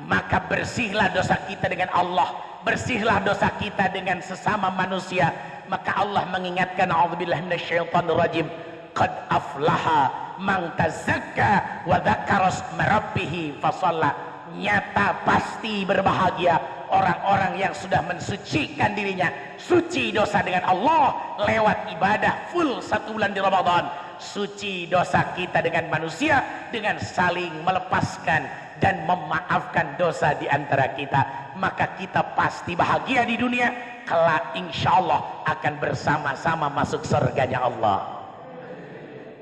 maka bersihlah dosa kita dengan Allah, bersihlah dosa kita dengan sesama manusia. Maka Allah mengingatkan, a'udzubillahi minasyaitonir rajim, qad aflaha man tazakka wa dzakara isma rabbih fasalla. Nyata pasti berbahagia orang-orang yang sudah mensucikan dirinya, suci dosa dengan Allah lewat ibadah full 1 bulan di Ramadan, suci dosa kita dengan manusia dengan saling melepaskan dan memaafkan dosa di antara kita. Maka kita pasti bahagia di dunia, kelak insya Allah akan bersama-sama masuk surganya Allah.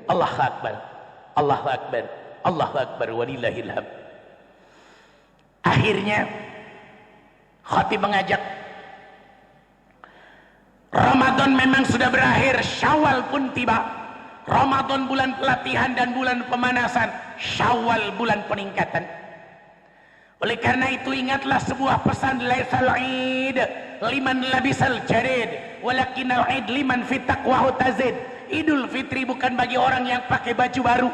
Allahu Akbar, Allahu Akbar, Allahu Akbar, walillahil hamd. Akhirnya khatib mengajak, Ramadan memang sudah berakhir, Syawal pun tiba. Ramadan bulan pelatihan dan bulan pemanasan, Syawal bulan peningkatan. Oleh karena itu ingatlah sebuah pesan, laisal id liman labisal jarid walakinal id liman fit taqwa tazid. Idul Fitri bukan bagi orang yang pakai baju baru,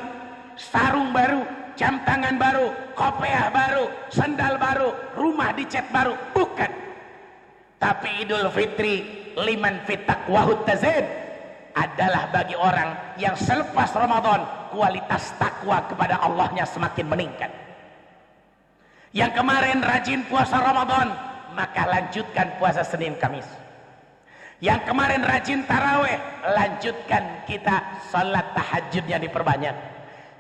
sarung baru, jam tangan baru, kopiah baru, sandal baru, rumah dicat baru, bukan. Tapi Idul Fitri liman fit taqwa tazid adalah bagi orang yang selepas Ramadan kualitas takwa kepada Allahnya semakin meningkat. Yang kemarin rajin puasa Ramadan, maka lanjutkan puasa Senin Kamis. Yang kemarin rajin taraweh, lanjutkan kita salat tahajudnya diperbanyak.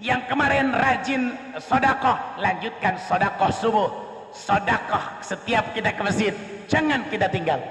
Yang kemarin rajin sodakoh, lanjutkan sodakoh subuh. Sodakoh setiap kita ke masjid, jangan kita tinggal.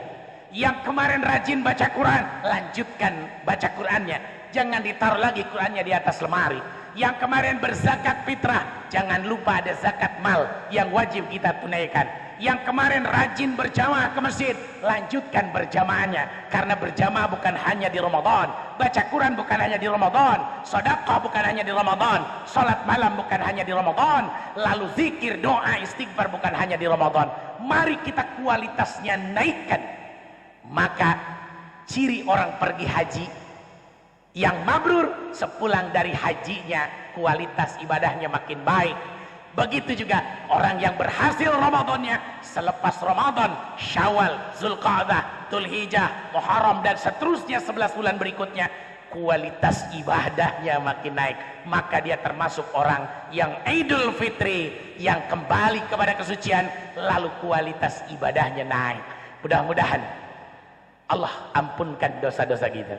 Yang kemarin rajin baca Quran, lanjutkan baca Qurannya, jangan ditaruh lagi Qurannya di atas lemari. Yang kemarin berzakat fitrah, jangan lupa ada zakat mal yang wajib kita tunaikan. Yang kemarin rajin berjamaah ke masjid, lanjutkan berjamaahnya, karena berjamaah bukan hanya di Ramadan, baca Quran bukan hanya di Ramadan, sedekah bukan hanya di Ramadan, salat malam bukan hanya di Ramadan, lalu zikir, doa, istighfar bukan hanya di Ramadan. Mari kita kualitasnya naikkan. Maka ciri orang pergi haji yang mabrur, sepulang dari hajinya kualitas ibadahnya makin baik. Begitu juga orang yang berhasil Ramadannya, selepas Ramadan, Syawal, Zulqa'dah, Dzulhijjah, Muharram, dan seterusnya 11 bulan berikutnya, kualitas ibadahnya makin naik. Maka dia termasuk orang yang Idul Fitri, yang kembali kepada kesucian, lalu kualitas ibadahnya naik. Mudah-mudahan Allah ampunkan dosa-dosa kita,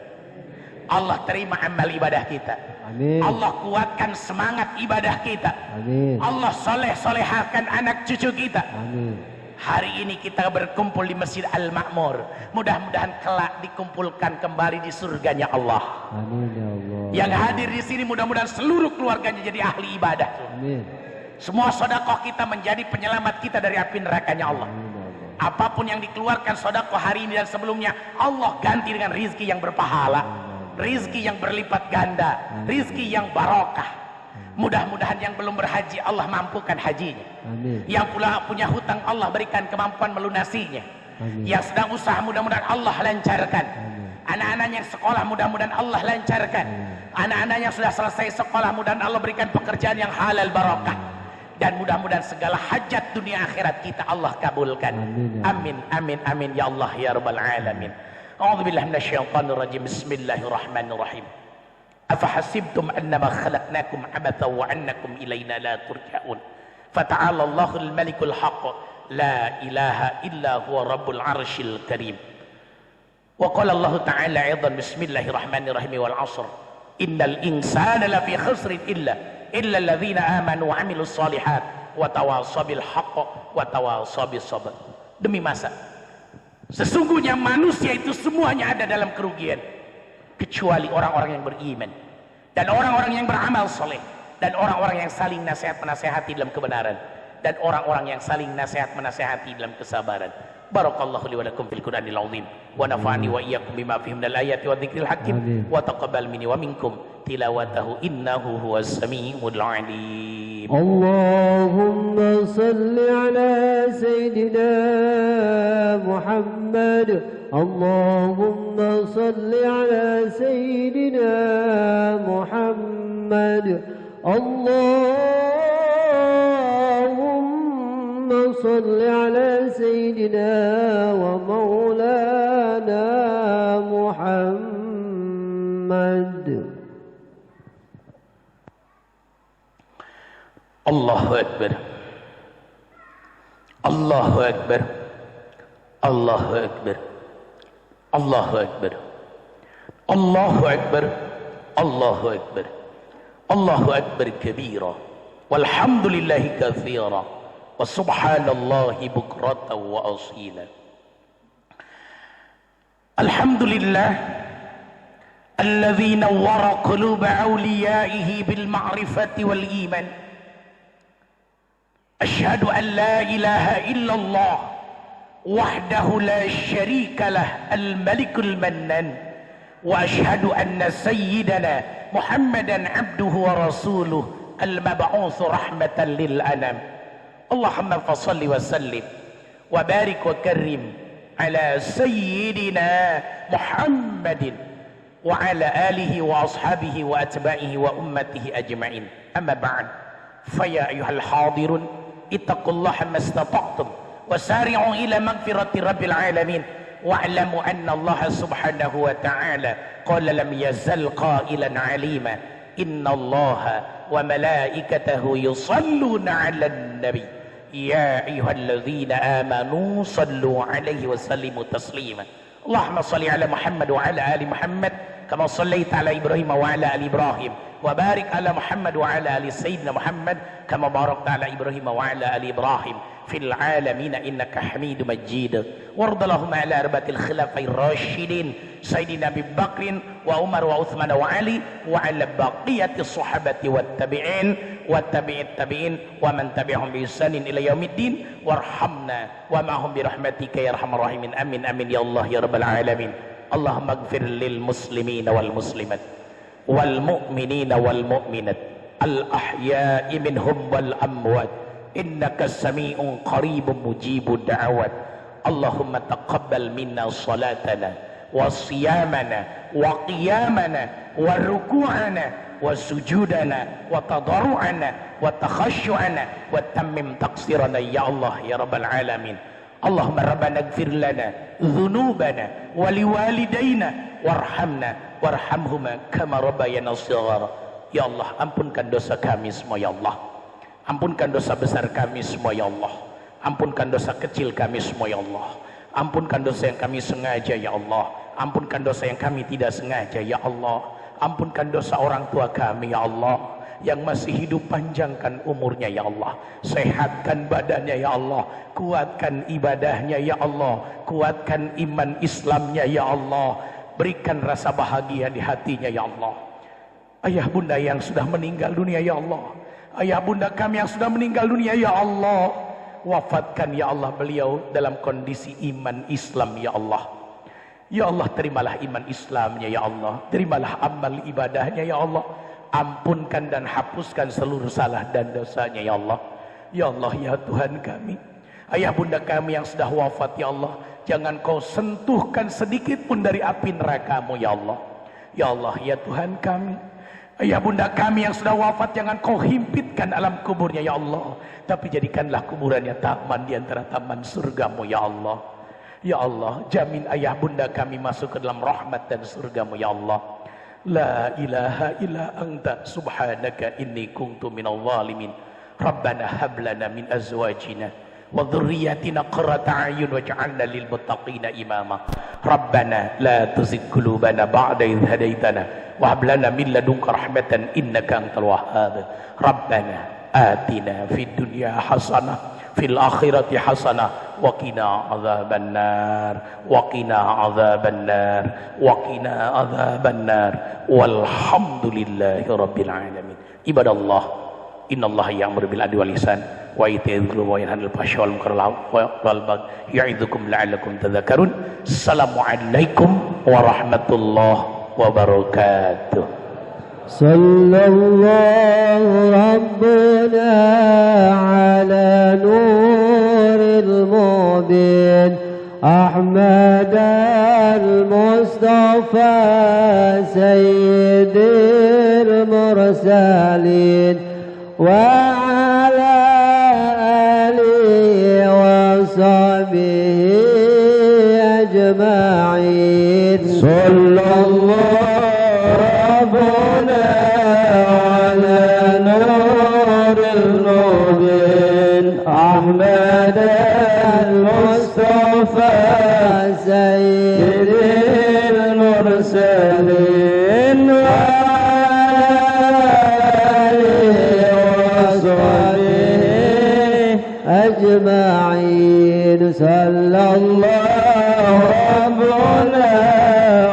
Allah terima amal ibadah kita. Amin. Allah kuatkan semangat ibadah kita. Amin. Allah soleh-solehakan anak cucu kita. Amin. Hari ini kita berkumpul di Masjid Al-Ma'mur. Mudah-mudahan kelak dikumpulkan kembali di surganya Allah. Amin ya Allah. Yang hadir di sini mudah-mudahan seluruh keluarganya jadi ahli ibadah. Amin. Semua sedekah kita menjadi penyelamat kita dari api nerakanya Allah. Amin ya Allah. Apapun yang dikeluarkan sedekah hari ini dan sebelumnya, Allah ganti dengan rizki yang berpahala, rizki yang berlipat ganda, rizki yang barokah. Mudah-mudahan yang belum berhaji Allah mampukan hajinya. Amin. Yang pula punya hutang Allah berikan kemampuan melunasinya. Amin. Yang sedang usaha mudah-mudahan Allah lancarkan. Anak-anak yang sekolah mudah-mudahan Allah lancarkan. Anak-anak yang sudah selesai sekolah mudah-mudahan Allah berikan pekerjaan yang halal barokah. Dan mudah-mudahan segala hajat dunia akhirat kita Allah kabulkan. Amin amin amin ya Allah ya rabbal alamin. A'udzubillahi minasyaitonir rajim. Bismillahirrahmanirrahim. Afahasibtum annama khalaqnakum abatha wa annakum ilayna la turja'un. Fata'ala Allahul malikul haqq la ilaha illa huwa rabbul arsyil karim. Wa qala Allah ta'ala aidan bismillahirrahmanirrahim wal 'ashr. Innal insana lafi khusrin illa alladhina amanu wa 'amilus shalihat wa tawasaw bil haqq wa tawasaw bis sabr. Demi masa sesungguhnya manusia itu semuanya ada dalam kerugian kecuali orang-orang yang beriman dan orang-orang yang beramal soleh dan orang-orang yang saling nasihat menasihati dalam kebenaran dan orang-orang yang saling nasihat menasihati dalam kesabaran. Barakallahu li wa lakum fil Qur'anil azim wa nafa'ani wa iyyakum bima fihi minal ayati wa dzikril hakim wa taqabbal minni wa minkum tilawatahu innahu huwas samiul alim. Allahumma salli ala sayyidina Muhammad. Allahumma salli ala sayyidina Muhammad. Allahumma salli ala sayyidina wa maulana Muhammad. Allahu Akbar. Allahu Akbar. Allahu Akbar. Allahu Akbar. Allahu Akbar. Allahu Akbar. Allahu Akbar kabira. Walhamdulillahi katsira. Wa subhanallahi bukratan wa asila. Alhamdulillah alladzi nawwara quluba awliyaihi bil ma'rifati wal iman. Asyhadu an la ilaha illallah wahdahu la syarika lah al-malikul mannan wa asyhadu anna sayyidana Muhammadan abduhu wa rasuluh al-mab'uts rahmatan lil anam. Allahumma fassalli wa sallim wa barik wa karrim ala sayyidina Muhammadin wa ala alihi wa ashabihi wa atba'ihi wa ummatihi ajma'in. Amma ba'd. Faya ayyuhal hadirun ittaqullaha mastata'tum wasari'u ila maghfirati rabbil alamin wa'lamu anna Allah subhanahu wa ta'ala qala lam yazal qailan 'alima inna Allah wa malaikatahu yusalluna 'alan nabi ya ayyuhalladzina amanu sallu 'alaihi wa sallimu taslima. Allahumma salli 'ala Muhammad wa 'ala ali Muhammad kama sallaita 'ala Ibrahim wa 'ala ali Ibrahim wa barik 'ala Muhammad wa 'ala ali sayyidina Muhammad kama barakta 'ala Ibrahim wa 'ala ali Ibrahim fil 'alamin innaka Hamidum Majid. Warḍa Allahumma 'ala arbatil khulafa'ir rasyidin sayyidina Abi Bakrin wa Umar wa Utsman wa Ali wa 'ala baqiyati sahabati wat tabi'in wa tabi'it tabi'in wa man tabi'ahum bi ihsanin ila yaumiddin warhamna wa ma'hum bi rahmatika ya arhamar rahimin. Amin amin ya Allah ya rabbal alamin. Allahumma ighfir lil muslimina wal muslimat wal mu'minina wal mu'minat al ahya'i minhum wal amwat innaka sami'un qaribun mujibud da'awat. Allahumma taqabbal minna salatana wa siyamana wa qiyamana wa ruku'ana wa sujudana wa tadarru'ana wa takhashu'ana wa tammim taqsirana ya Allah ya rabbal alamin. Allahumma rabbana ighfir lana dhunubana wa liwalidayna warhamna warhamhuma kama rabbayana shighara. Ya Allah, ampunkan dosa kami semua ya Allah. Ampunkan dosa besar kami semua ya Allah. Ampunkan dosa kecil kami semua ya Allah. Ampunkan dosa yang kami sengaja ya Allah. Ampunkan dosa yang kami tidak sengaja ya Allah. Ampunkan dosa orang tua kami ya Allah. Yang masih hidup, panjangkan umurnya ya Allah. Sehatkan badannya ya Allah. Kuatkan ibadahnya ya Allah. Kuatkan iman Islamnya ya Allah. Berikan rasa bahagia di hatinya ya Allah. Ayah bunda yang sudah meninggal dunia ya Allah. Ayah bunda kami yang sudah meninggal dunia ya Allah. wafatkan ya Allah beliau dalam kondisi iman Islam ya Allah. Ya Allah, terimalah iman Islamnya ya Allah, terimalah amal ibadahnya ya Allah, ampunkan dan hapuskan seluruh salah dan dosanya ya Allah. Ya Allah ya Tuhan kami, ayah bunda kami yang sudah wafat ya Allah, jangan kau sentuhkan sedikit pun dari api neraka-Mu ya Allah. Ya Allah ya Tuhan kami, ayah bunda kami yang sudah wafat jangan kau himpitkan alam kuburnya ya Allah, tapi jadikanlah kuburannya taman di antara taman surga-Mu ya Allah. Ya Allah, jamin ayah bunda kami masuk ke dalam rahmat dan surga-Mu ya Allah. La ilaha illa anta subhanaka inni kuntu minal zalimin. Rabbana hab lana min azwajina wa dhurriyyatina qurrata a'yun waj'alna lil muttaqina imama. Rabbana la tuzigh qulubana ba'da idh hadaitana wa hab lana min ladunka rahmatan innaka antal wahhab. Rabbana atina fid dunya hasanah fil akhirati hasanah wa qina adzabannar wa qina adzabannar wa qina adzabannar walhamdulillahi rabbil alamin. Ibadallah, innallaha ya'muru bil adli wal ihsan wa ita'i dzil qurba wa yanha 'anil fahsya'i wal munkari wal baghi ya'idukum la'allakum tadhakkarun. Assalamualaikum warahmatullahi wabarakatuh. Sallallahu Rabbuna ala nuril mubin Ahmad al-Mustafa Sayyidil Mursalin wa ala alihi wa sahbihi ajma'in. Sallallahu Rabbuna ala nuril mubin Ahmad al-Mustafa Sayyidil Mursalin wa alihi wa sahbihi ajma'in. Sallallahu Rabbuna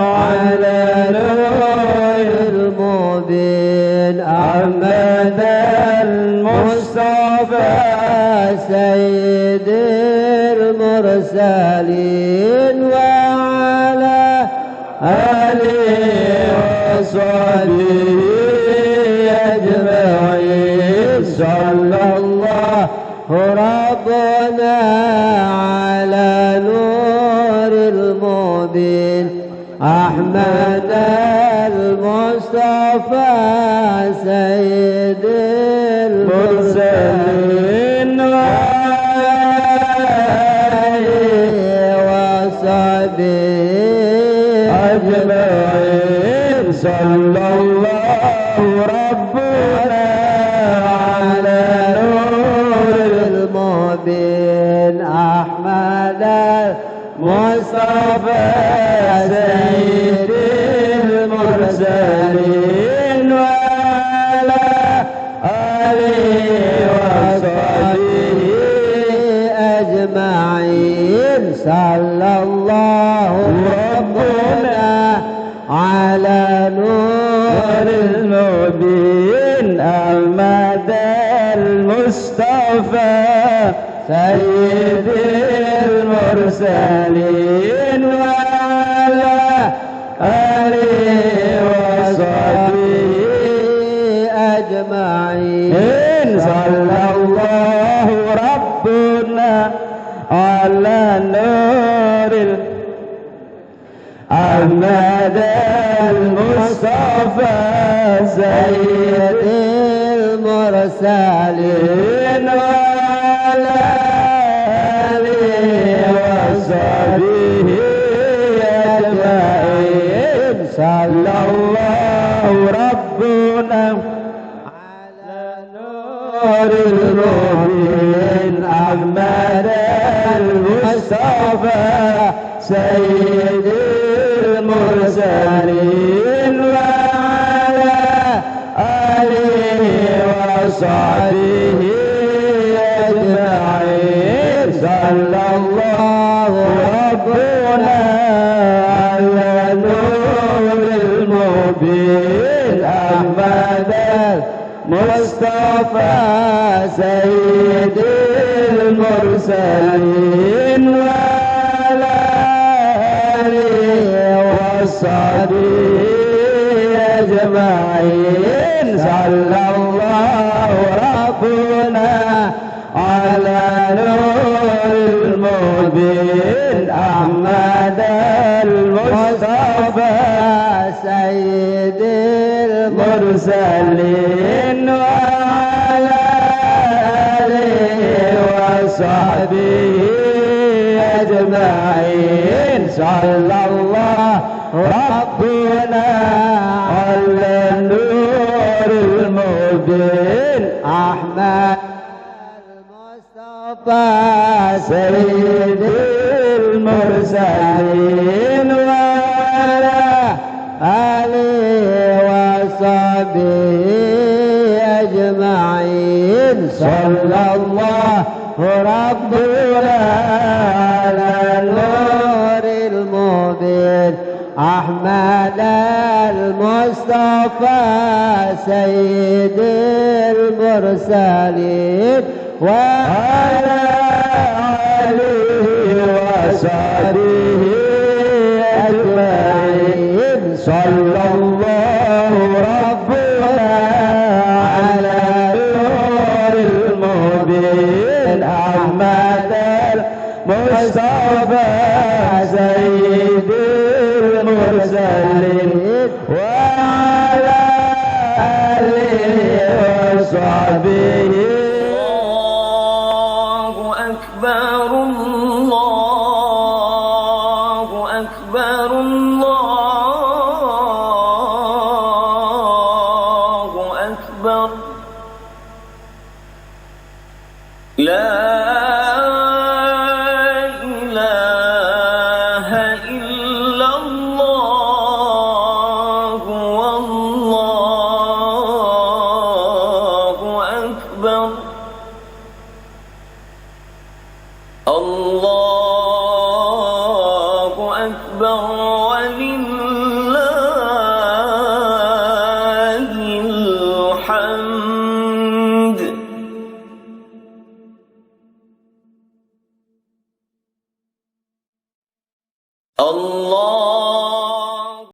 ala nuril mubin Ahmad al-Mustafa Sayyidil Mursalin wa ala alihi wa sahbihi ajma'in. Sallallahu Rabbuna ala nuril mubin Ahmad al-Mustafa Sayyidil Mursalin wa alihi wa sahbihi ajma'in. Sallallahu Rabbuna ala nuril mubin Ahmad al-Mustafa Sayyidil Mursalin wa ala alihi wa sahbihi ajma'in. Sallallahu Rabbuna ala nuril mubin Ahmad al-Mustafa Sayyidil Mursalin wa ala alihi wa sahbihi ajma'in. Sallallahu Rabbuna ala nuril Ahmad al-Mustafa Sayyidil Mursalin wa ala alihi wa sahbihi ajma'in. Sallallahu Rabbuna ala nuril mubin Ahmad al-Mustafa Sayyidil Mursalin wa ala alihi wa sahbihi ajma'in. Sallallahu Rabbuna ala nuril mubin Ahmad al-Mustafa Sayyidil Mursalin المرسلين وعلى آله وصحبه أجمعين صلى الله ربنا على نور المبين أحمد المصطفى سيد المرسلين وعلى آله وصحبه أجمعين صلى الله ربنا على النور المبين أحمد المصطفى سيد المرسلين وعلى آله وصحبه أجمعين صلى الله ربنا على النور المبين أحمد المصطفى سيد المرسلين وعلى آله وصحبه أجمعين صلى الله ربنا على نور المبين أحمد المصطفى سيد المرسلين وعلى آله وصحبه الله أكبر الله أكبر الله أكبر لا إله إلا الله والله أكبر الله أكبر ولله الحمد الله